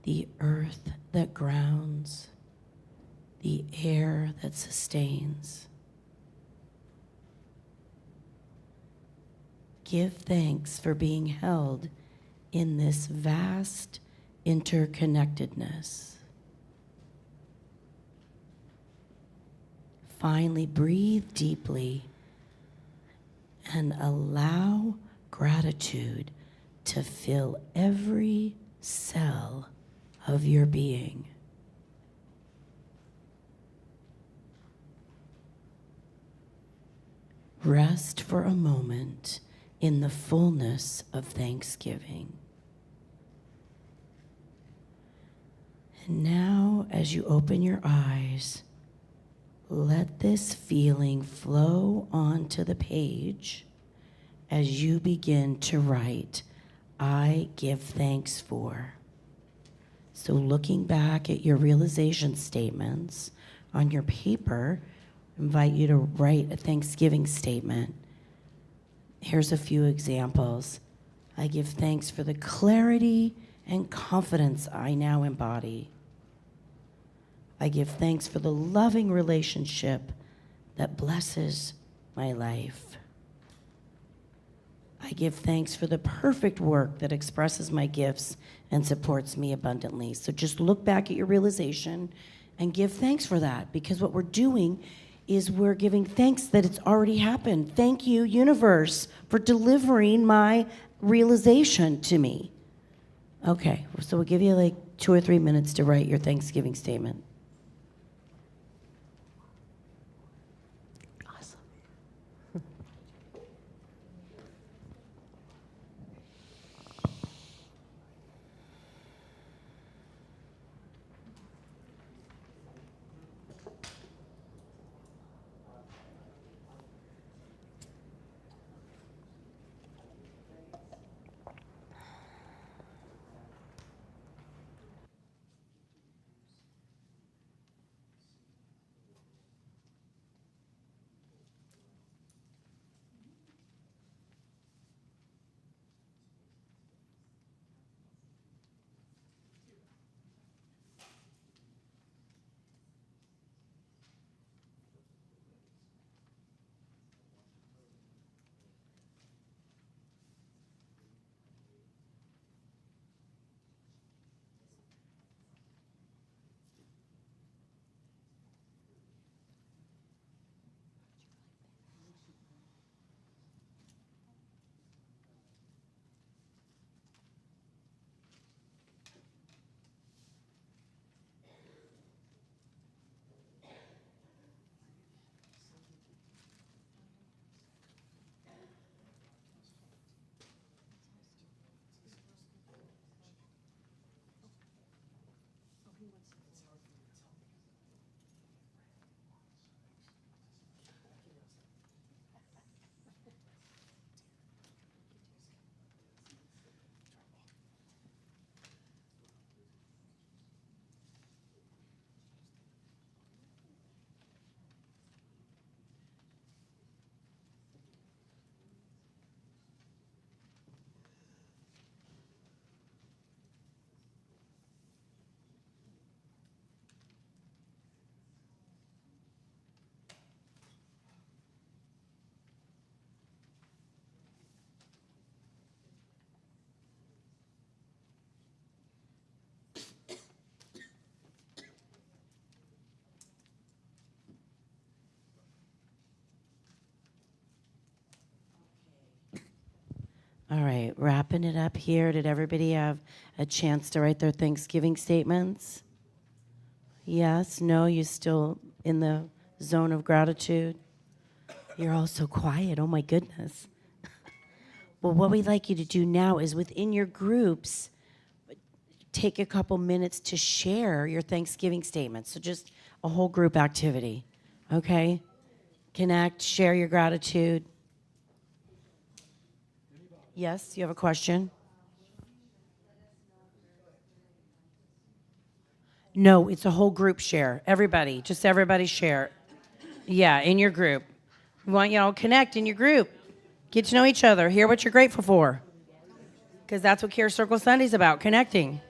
the earth that grounds, the air that sustains. Give thanks for being held in this vast interconnectedness. Finally, breathe deeply and allow gratitude to fill every cell of your being. Rest for a moment in the fullness of thanksgiving. And now, as you open your eyes, let this feeling flow onto the page as you begin to write, I give thanks for. So looking back at your realization statements on your paper, I invite you to write a Thanksgiving statement. Here's a few examples. I give thanks for the clarity and confidence I now embody. I give thanks for the loving relationship that blesses my life. I give thanks for the perfect work that expresses my gifts and supports me abundantly. So just look back at your realization and give thanks for that, because what we're doing is we're giving thanks that it's already happened. Thank you, universe, for delivering my realization to me. Okay, so we'll give you like 2 or 3 minutes to write your Thanksgiving statement. All right, wrapping it up here. Did everybody have a chance to write their Thanksgiving statements? Yes, no, you still in the zone of gratitude? You're all so quiet. Oh my goodness. Well, what we'd like you to do now is within your groups, take a couple minutes to share your Thanksgiving statements. So just a whole group activity, okay? Connect, share your gratitude. Yes, you have a question? No, it's a whole group share. Everybody, just everybody share. Yeah, in your group. We want you all to connect in your group. Get to know each other. Hear what you're grateful for. Because that's what Care Circle Sunday's about, connecting.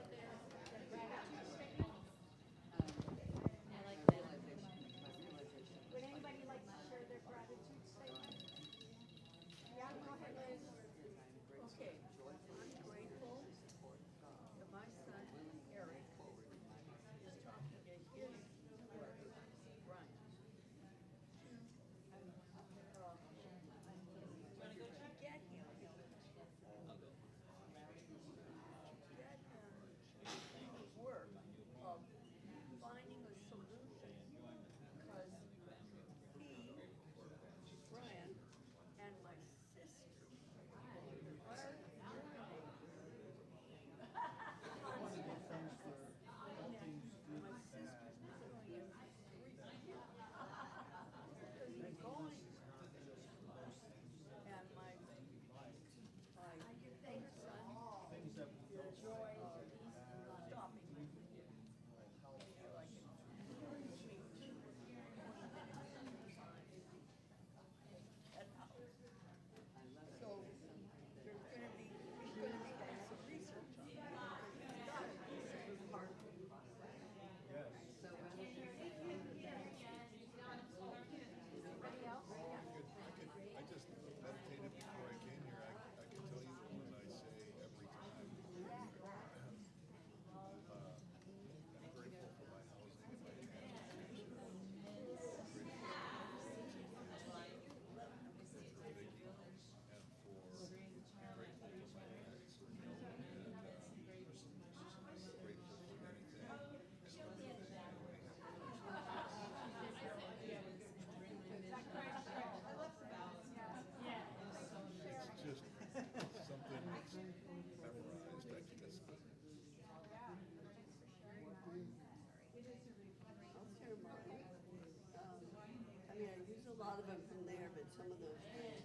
I use a lot of them from there, but some of those came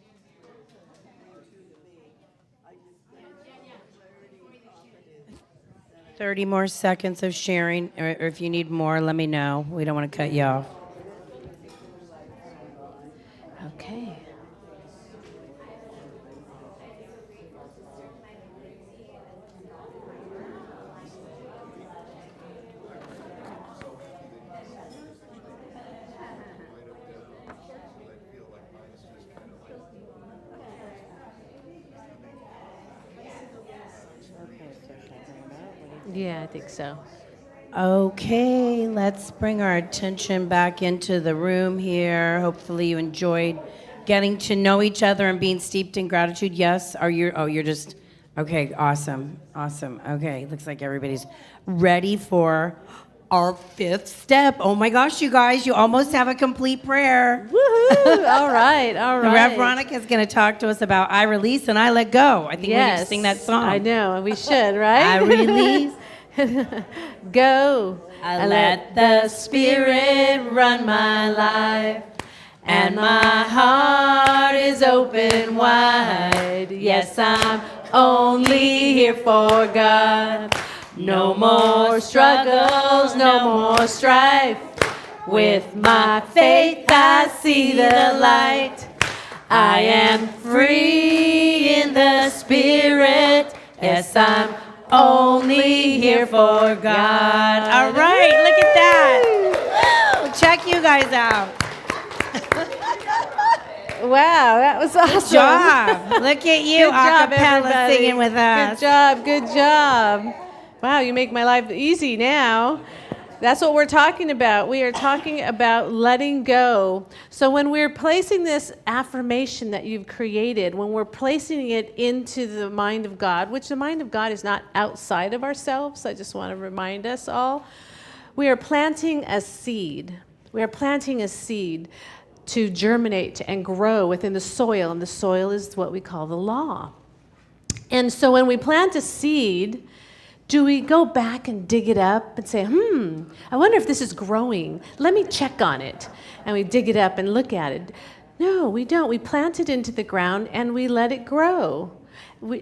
true to me. I just clarity, confidence. 30 more seconds of sharing, or if you need more, let me know. We don't want to cut you off. Okay. Yeah, I think so. Okay, let's bring our attention back into the room here. Hopefully you enjoyed getting to know each other and being steeped in gratitude. Yes? You're just, okay, awesome. Okay, looks like everybody's ready for our fifth step. Oh my gosh, you guys, you almost have a complete prayer. Woohoo! All right. Rev Veronica is going to talk to us about I release and I let go. I think we need to sing that song. I know, we should, right? I release. Go. I let the Spirit run my life, and my heart is open wide. Yes, I'm only here for God. No more struggles, no more strife. With my faith, I see the light. I am free in the Spirit. Yes, I'm only here for God. All right, look at that. Woo! Check you guys out. Wow, that was awesome. Good job. Look at you, Good job, acapella everybody. singing with us. Good job. Wow, you make my life easy now. That's what we're talking about. We are talking about letting go. So when we're placing this affirmation that you've created, when we're placing it into the mind of God, which the mind of God is not outside of ourselves, I just want to remind us all, we are planting a seed. We are planting a seed to germinate and grow within the soil, and the soil is what we call the law. And so when we plant a seed, do we go back and dig it up and say, I wonder if this is growing. Let me check on it. And we dig it up and look at it. No, we don't. We plant it into the ground and we let it grow.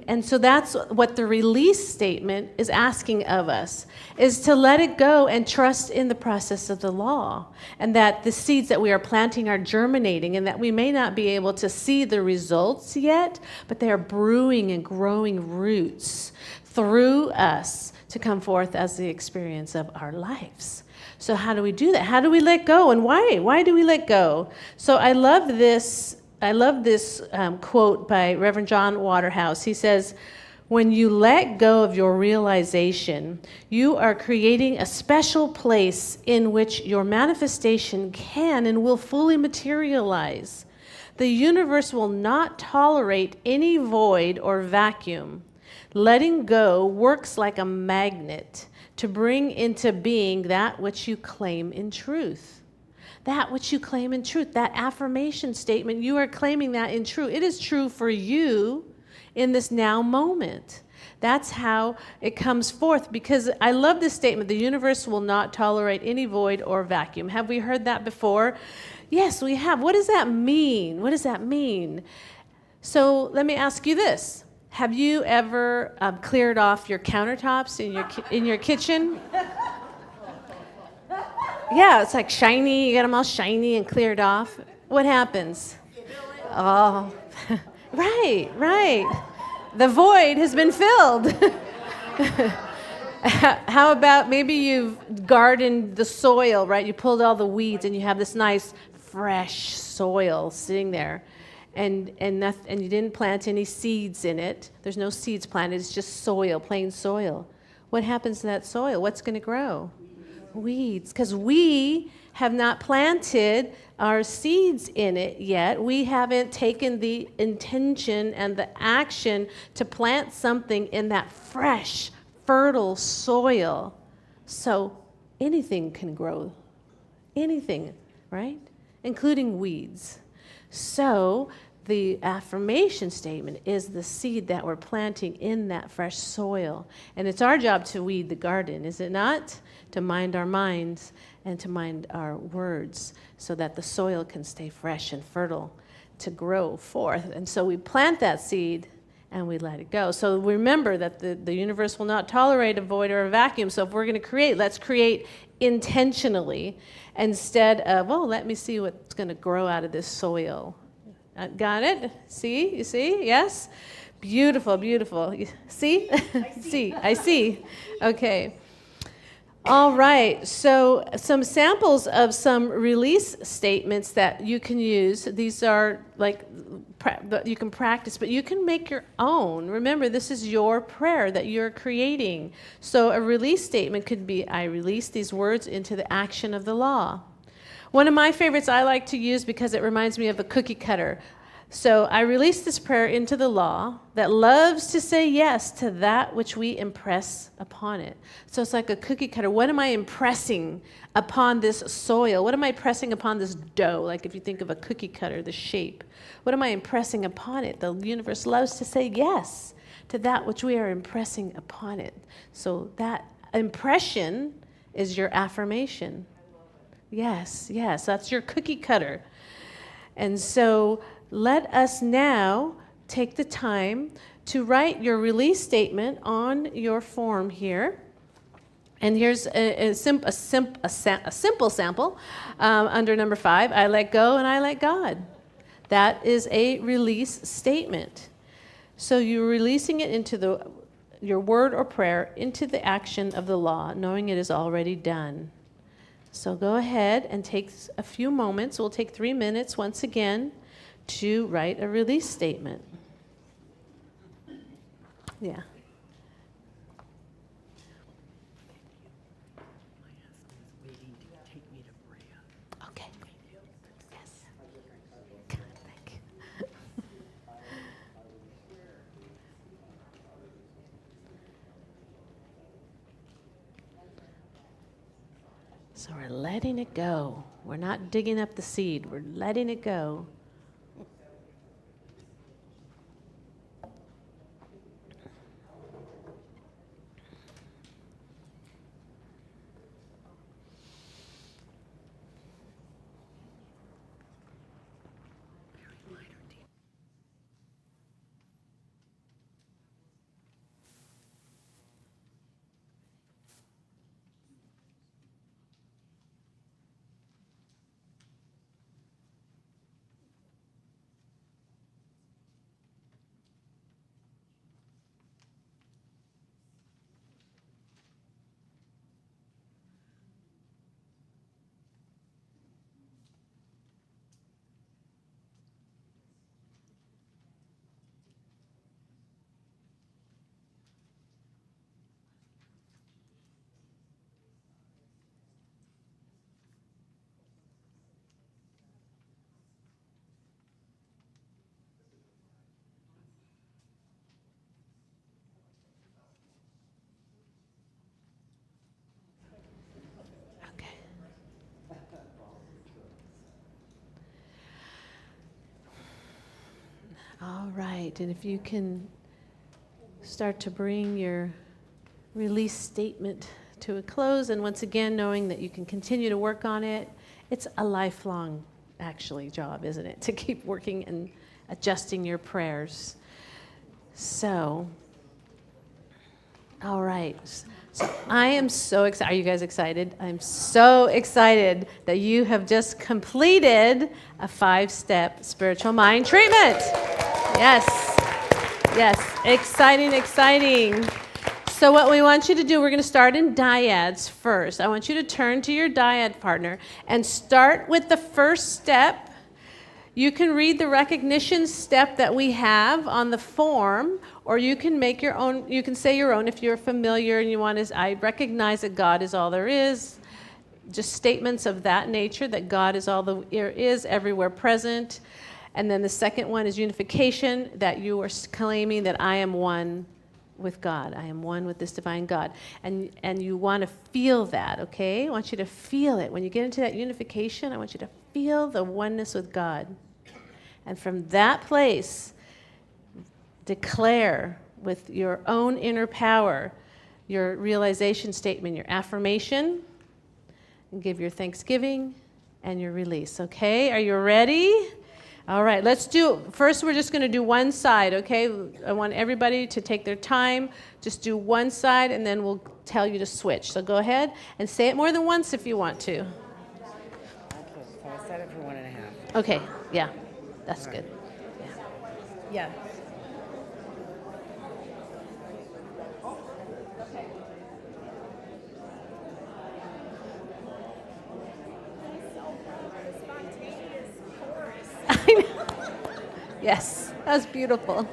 And so that's what the release statement is asking of us, is to let it go and trust in the process of the law, and that the seeds that we are planting are germinating, and that we may not be able to see the results yet, but they are brewing and growing roots through us to come forth as the experience of our lives. So how do we do that? How do we let go, and why? Why do we let go? So I love this quote by Reverend John Waterhouse. He says, when you let go of your realization, you are creating a special place in which your manifestation can and will fully materialize. The universe will not tolerate any void or vacuum. Letting go works like a magnet to bring into being that which you claim in truth. That which you claim in truth, that affirmation statement, you are claiming that in truth. It is true for you in this now moment. That's how it comes forth, because I love this statement, the universe will not tolerate any void or vacuum. Have we heard that before? Yes, we have. What does that mean? What does that mean? So let me ask you this. Have you ever cleared off your countertops in your kitchen? Yeah, it's like shiny. You got them all shiny and cleared off. What happens? Oh, right. The void has been filled. How about maybe you've gardened the soil, right? You pulled all the weeds and you have this nice fresh soil sitting there. And you didn't plant any seeds in it. There's no seeds planted. It's just soil, plain soil. What happens to that soil? What's going to grow? Weeds, because we have not planted our seeds in it yet. We haven't taken the intention and the action to plant something in that fresh, fertile soil. So anything can grow. Anything, right? Including weeds. So the affirmation statement is the seed that we're planting in that fresh soil. And it's our job to weed the garden, is it not? To mind our minds and to mind our words so that the soil can stay fresh and fertile to grow forth. And so we plant that seed and we let it go. So remember that the universe will not tolerate a void or a vacuum. So if we're going to create, let's create intentionally instead of, let me see what's going to grow out of this soil. Got it? See? You see? Yes? Beautiful, beautiful. See? I see. Okay. All right, so some samples of some release statements that you can use. These are you can practice, but you can make your own. Remember, this is your prayer that you're creating. So a release statement could be, I release these words into the action of the law. One of my favorites I like to use because it reminds me of a cookie cutter. So I release this prayer into the law that loves to say yes to that which we impress upon it. So it's like a cookie cutter. What am I impressing upon this soil? What am I pressing upon this dough? Like if you think of a cookie cutter, the shape. What am I impressing upon it? The universe loves to say yes to that which we are impressing upon it. So that impression is your affirmation. Yes, that's your cookie cutter. And so let us now take the time to write your release statement on your form here. And here's a simple sample under number 5. I let go and I let God. That is a release statement. So you're releasing it into your word or prayer into the action of the law, knowing it is already done. So go ahead and take a few moments. We'll take 3 minutes once again to write a release statement. Yeah. So we're letting it go. We're not digging up the seed. We're letting it go. All right, and if you can start to bring your release statement to a close, and once again, knowing that you can continue to work on it. It's a lifelong, actually, job, isn't it, to keep working and adjusting your prayers. So, all right. So I am so excited. Are you guys excited? I'm so excited that you have just completed a 5-step spiritual mind treatment. Yes. Yes. Exciting, exciting. So what we want you to do, we're going to start in dyads first. I want you to turn to your dyad partner and start with the first step. You can read the recognition step that we have on the form, or you can make your own. You can say your own if you're familiar and you want to. I recognize that God is all there is. Just statements of that nature, that God is all there is, everywhere present. And then the second one is unification, that you are claiming that I am one with God. I am one with this divine God. And you want to feel that, okay? I want you to feel it. When you get into that unification, I want you to feel the oneness with God. And from that place, declare with your own inner power your realization statement, your affirmation, and give your thanksgiving and your release, okay? Are you ready? All right, let's do, first we're just going to do one side, okay? I want everybody to take their time, just do one side, and then we'll tell you to switch. So go ahead and say it more than once if you want to. So I set it for 1.5. Okay, yeah, that's good. Yeah. I know. Yes, that was beautiful.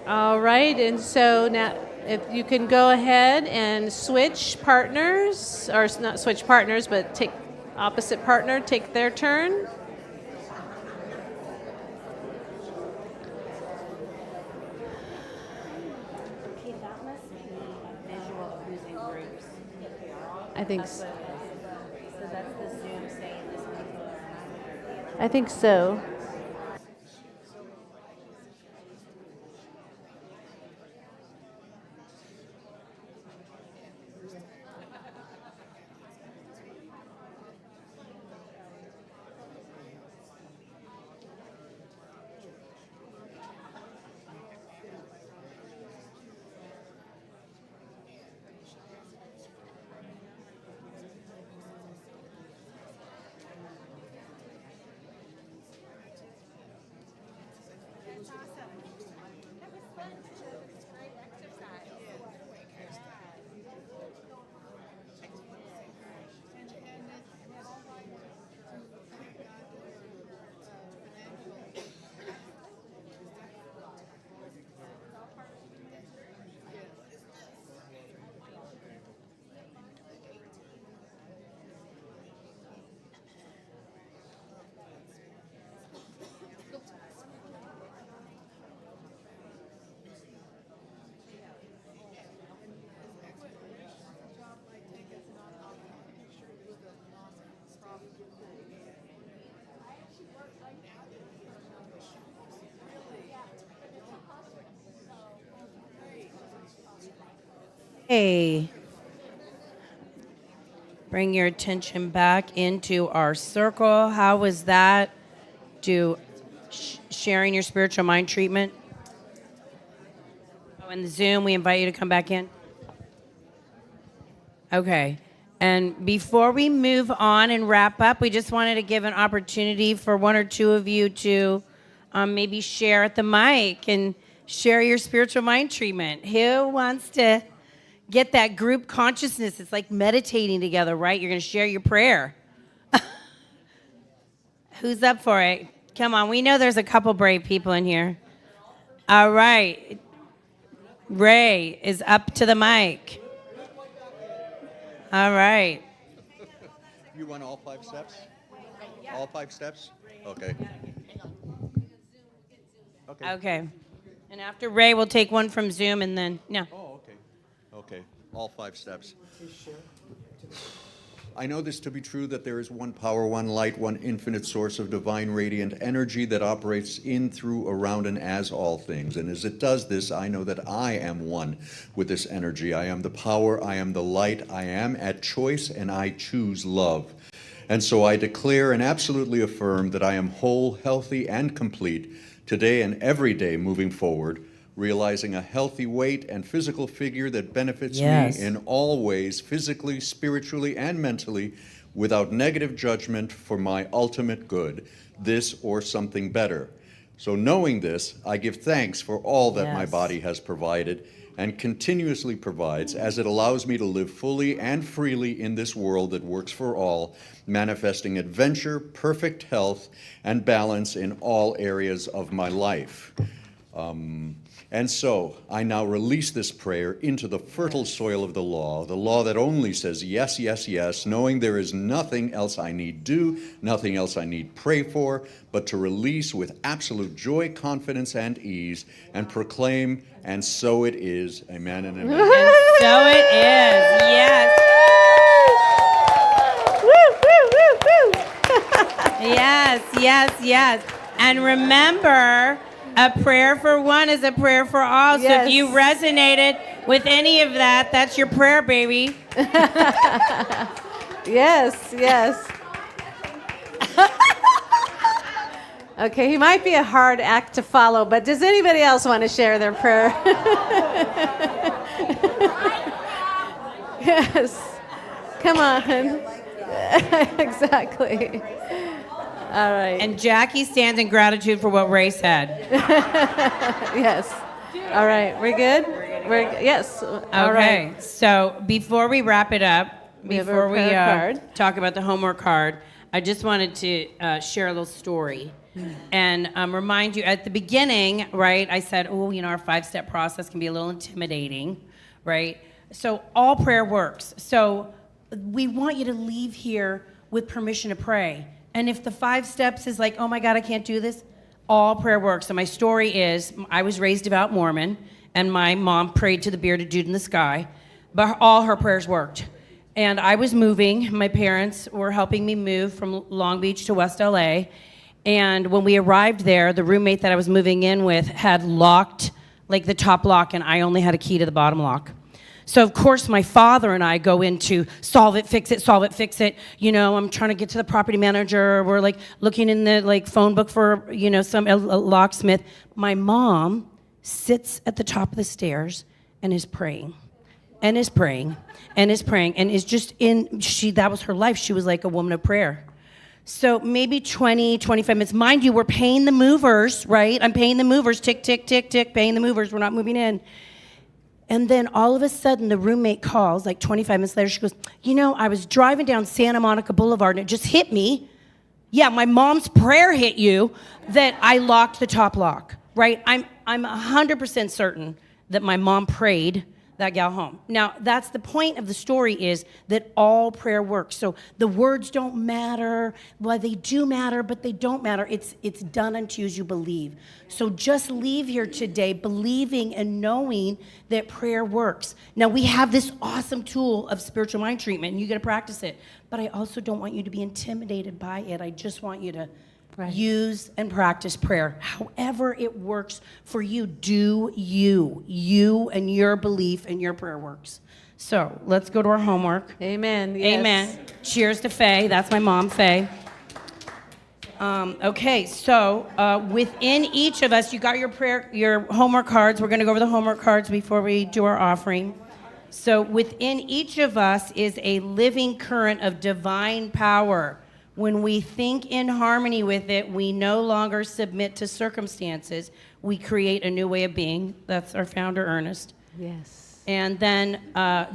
All right, and so now if you can go ahead and switch partners, or not switch partners, but take opposite partner, take their turn. Okay, that must be a visual of who's in groups. I think so. So that's the Zoom saying this people are. I think so. Hey. Bring your attention back into our circle. How was that? Sharing your spiritual mind treatment? Oh, in the Zoom, we invite you to come back in. Okay. And before we move on and wrap up, we just wanted to give an opportunity for one or two of you to maybe share at the mic and share your spiritual mind treatment. Who wants to get that group consciousness? It's like meditating together, right? You're going to share your prayer. Who's up for it? Come on. We know there's a couple brave people in here. All right. Ray is up to the mic. All right. You want all 5 steps? All 5 steps? Okay. Okay. And after Ray, we'll take one from Zoom and then, no. Oh, okay. Okay. All 5 steps. I know this to be true, that there is one power, one light, one infinite source of divine radiant energy that operates in, through, around, and as all things. And as it does this, I know that I am one with this energy. I am the power, I am the light, I am at choice, and I choose love. And so I declare and absolutely affirm that I am whole, healthy, and complete today and every day moving forward, realizing a healthy weight and physical figure that benefits me in all ways, physically, spiritually, and mentally, without negative judgment, for my ultimate good, this or something better. So knowing this, I give thanks for all that my body has provided and continuously provides, as it allows me to live fully and freely in this world that works for all, manifesting adventure, perfect health, and balance in all areas of my life. And so I now release this prayer into the fertile soil of the law that only says yes, yes, yes, knowing there is nothing else I need do, nothing else I need pray for, but to release with absolute joy, confidence, and ease, and proclaim, and so it is. Amen and amen. And so it is. Yes. Yes, yes, yes. And remember, a prayer for one is a prayer for all. So if you resonated with any of that, that's your prayer, baby. Yes, yes. Okay, he might be a hard act to follow, but does anybody else want to share their prayer? Yes. Come on. Exactly. All right. And Jackie stands in gratitude for what Ray said. Yes. All right. We're good? Yes. All Okay. right. So before we wrap it up, before we prayer card. talk about the homework card, I just wanted to share a little story and remind you at the beginning, right? I said, oh, our 5-step process can be a little intimidating, right? So all prayer works. So we want you to leave here with permission to pray. And if the 5 steps is like, oh my God, I can't do this, all prayer works. So my story is, I was raised devout Mormon, and my mom prayed to the bearded dude in the sky, but all her prayers worked. And I was moving. My parents were helping me move from Long Beach to West LA. And when we arrived there, the roommate that I was moving in with had locked like the top lock, and I only had a key to the bottom lock. So of course my father and I go into solve it, fix it, solve it, fix it. I'm trying to get to the property manager. We're like looking in the phone book for, some locksmith. My mom sits at the top of the stairs and is praying and is praying and is praying and is just that was her life. She was like a woman of prayer. So maybe 20, 25 minutes. Mind you, we're paying the movers, right? I'm paying the movers, tick, tick, tick, tick, paying the movers. We're not moving in. And then all of a sudden, the roommate calls, like 25 minutes later, she goes, I was driving down Santa Monica Boulevard, and it just hit me. Yeah, my mom's prayer hit you that I locked the top lock, right? I'm 100% certain that my mom prayed that gal home. Now, that's the point of the story, is that all prayer works. So the words don't matter. Well, they do matter, but they don't matter. It's done unto you as you believe. So just leave here today believing and knowing that prayer works. Now, we have this awesome tool of spiritual mind treatment, and you got to practice it. But I also don't want you to be intimidated by it. I just want you to Use and practice prayer. However it works for you, do you. You and your belief and your prayer works. So let's go to our homework. Amen. Yes. Amen. Cheers to Faye. That's my mom, Faye. Okay, so within each of us, you got your homework cards. We're going to go over the homework cards before we do our offering. So within each of us is a living current of divine power. When we think in harmony with it, we no longer submit to circumstances. We create a new way of being. That's our founder, Ernest. Yes. And then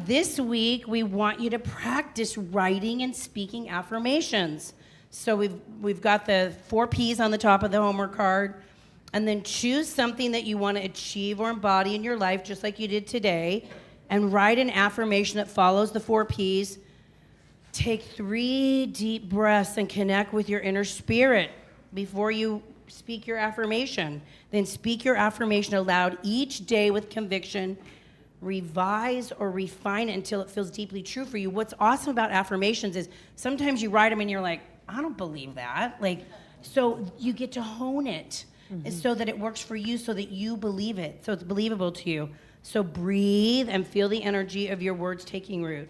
this week, we want you to practice writing and speaking affirmations. So we've got the 4 P's on the top of the homework card. And then choose something that you want to achieve or embody in your life, just like you did today. And write an affirmation that follows the 4 P's. Take 3 deep breaths and connect with your inner spirit before you speak your affirmation. Then speak your affirmation aloud each day with conviction. Revise or refine it until it feels deeply true for you. What's awesome about affirmations is sometimes you write them and you're like, I don't believe that. So you get to hone it so that it works for you, so that you believe it, so it's believable to you. So breathe and feel the energy of your words taking root.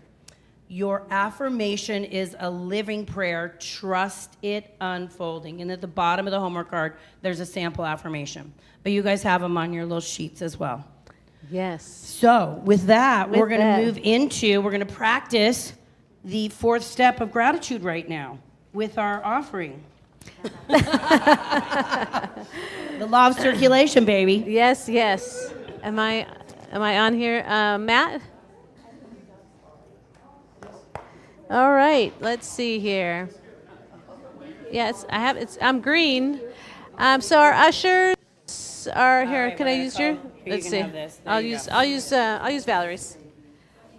Your affirmation is a living prayer. Trust it unfolding. And at the bottom of the homework card, there's a sample affirmation. But you guys have them on your little sheets as well. Yes. So with that, we're going to practice the 4th step of gratitude right now with our offering. The law of circulation, baby. Yes, yes. Am I on here? Matt? All right, let's see here. Yes, I'm green. So our ushers are here. Can I use your? Let's see. I'll use Valerie's.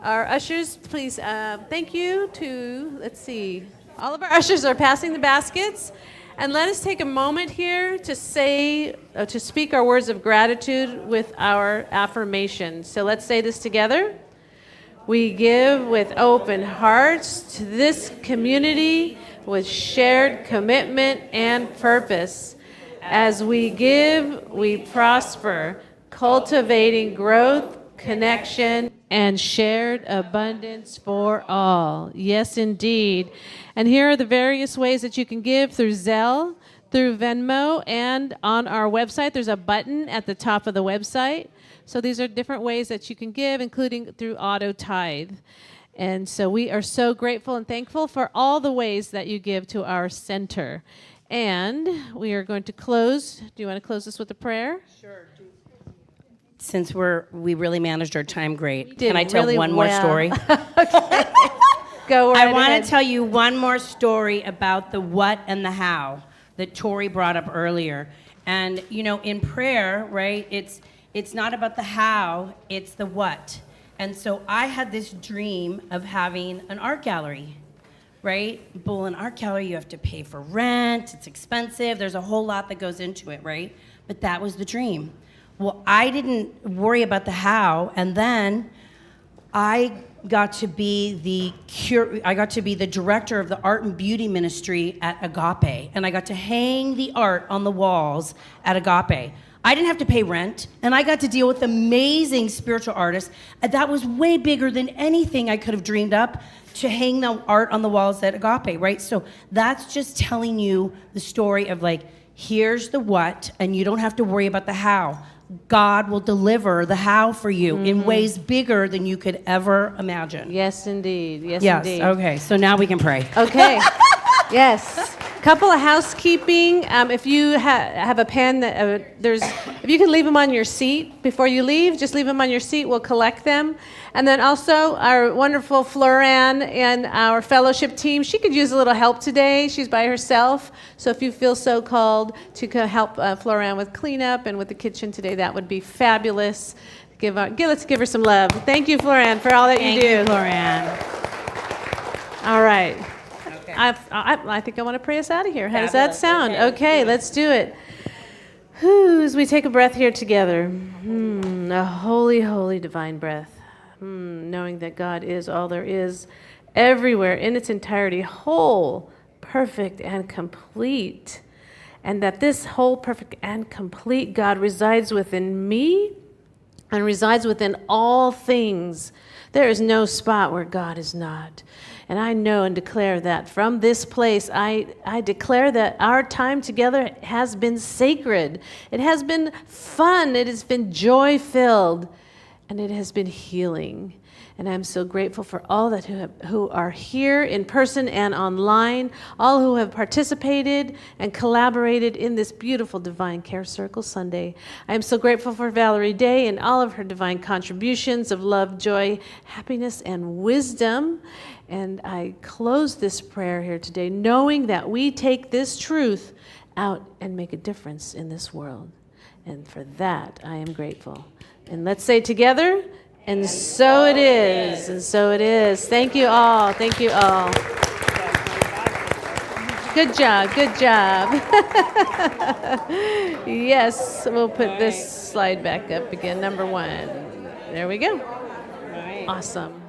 Our ushers, please. Thank you to. Let's see. All of our ushers are passing the baskets, and let us take a moment here to speak our words of gratitude with our affirmation. So let's say this together. We give with open hearts to this community with shared commitment and purpose. As we give, we prosper, cultivating growth, connection, and shared abundance for all. Yes, indeed. And here are the various ways that you can give: through Zelle, through Venmo, and on our website. There's a button at the top of the website. So these are different ways that you can give, including through auto tithe. And so we are so grateful and thankful for all the ways that you give to our center. And we are going to close. Do you want to close this with a prayer? Sure. Since we really managed our time great, can I tell really one more story? Okay. Go right I want ahead. to tell you one more story about the what and the how that Tori brought up earlier. And, in prayer, right, it's not about the how, it's the what. And so I had this dream of having an art gallery, right? Well, an art gallery, you have to pay for rent, it's expensive, there's a whole lot that goes into it, right? But that was the dream. Well, I didn't worry about the how, and then I got to be the director of the art and beauty ministry at Agape, and I got to hang the art on the walls at Agape. I didn't have to pay rent, and I got to deal with amazing spiritual artists. That was way bigger than anything I could have dreamed up, to hang the art on the walls at Agape, right? So that's just telling you the story of here's the what, and you don't have to worry about the how. God will deliver the how for you in ways bigger than you could ever imagine. Yes, indeed. Yes, indeed. Okay, so now we can pray. Okay. Yes. Couple of housekeeping. If you have a pen, if you can leave them on your seat before you leave, just leave them on your seat. We'll collect them. And then also our wonderful Floran and our fellowship team. She could use a little help today. She's by herself. So if you feel so called to help Floran with cleanup and with the kitchen today, that would be fabulous. Let's give her some love. Thank you, Floran, for all that you do. Thank you, Floran. All right. I think I want to pray us out of here. How does that sound? Okay, let's do it. As we take a breath here together, a holy, holy divine breath, knowing that God is all there is, everywhere in its entirety, whole, perfect, and complete. and that this whole perfect and complete God resides within me and resides within all things. There is no spot where God is not. And I know and declare that from this place, I declare that our time together has been sacred. It has been fun. It has been joy-filled. And it has been healing. And I'm so grateful for all that who are here in person and online, all who have participated and collaborated in this beautiful Divine Care Circle Sunday. I am so grateful for Valerie Day and all of her divine contributions of love, joy, happiness, and wisdom. And I close this prayer here today knowing that we take this truth out and make a difference in this world. And for that, I am grateful. And let's say together, and so it is, and so it is. Thank you all. Thank you all. Good job. Good job. Yes, we'll put this slide back up again. Number 1. There we go. Awesome.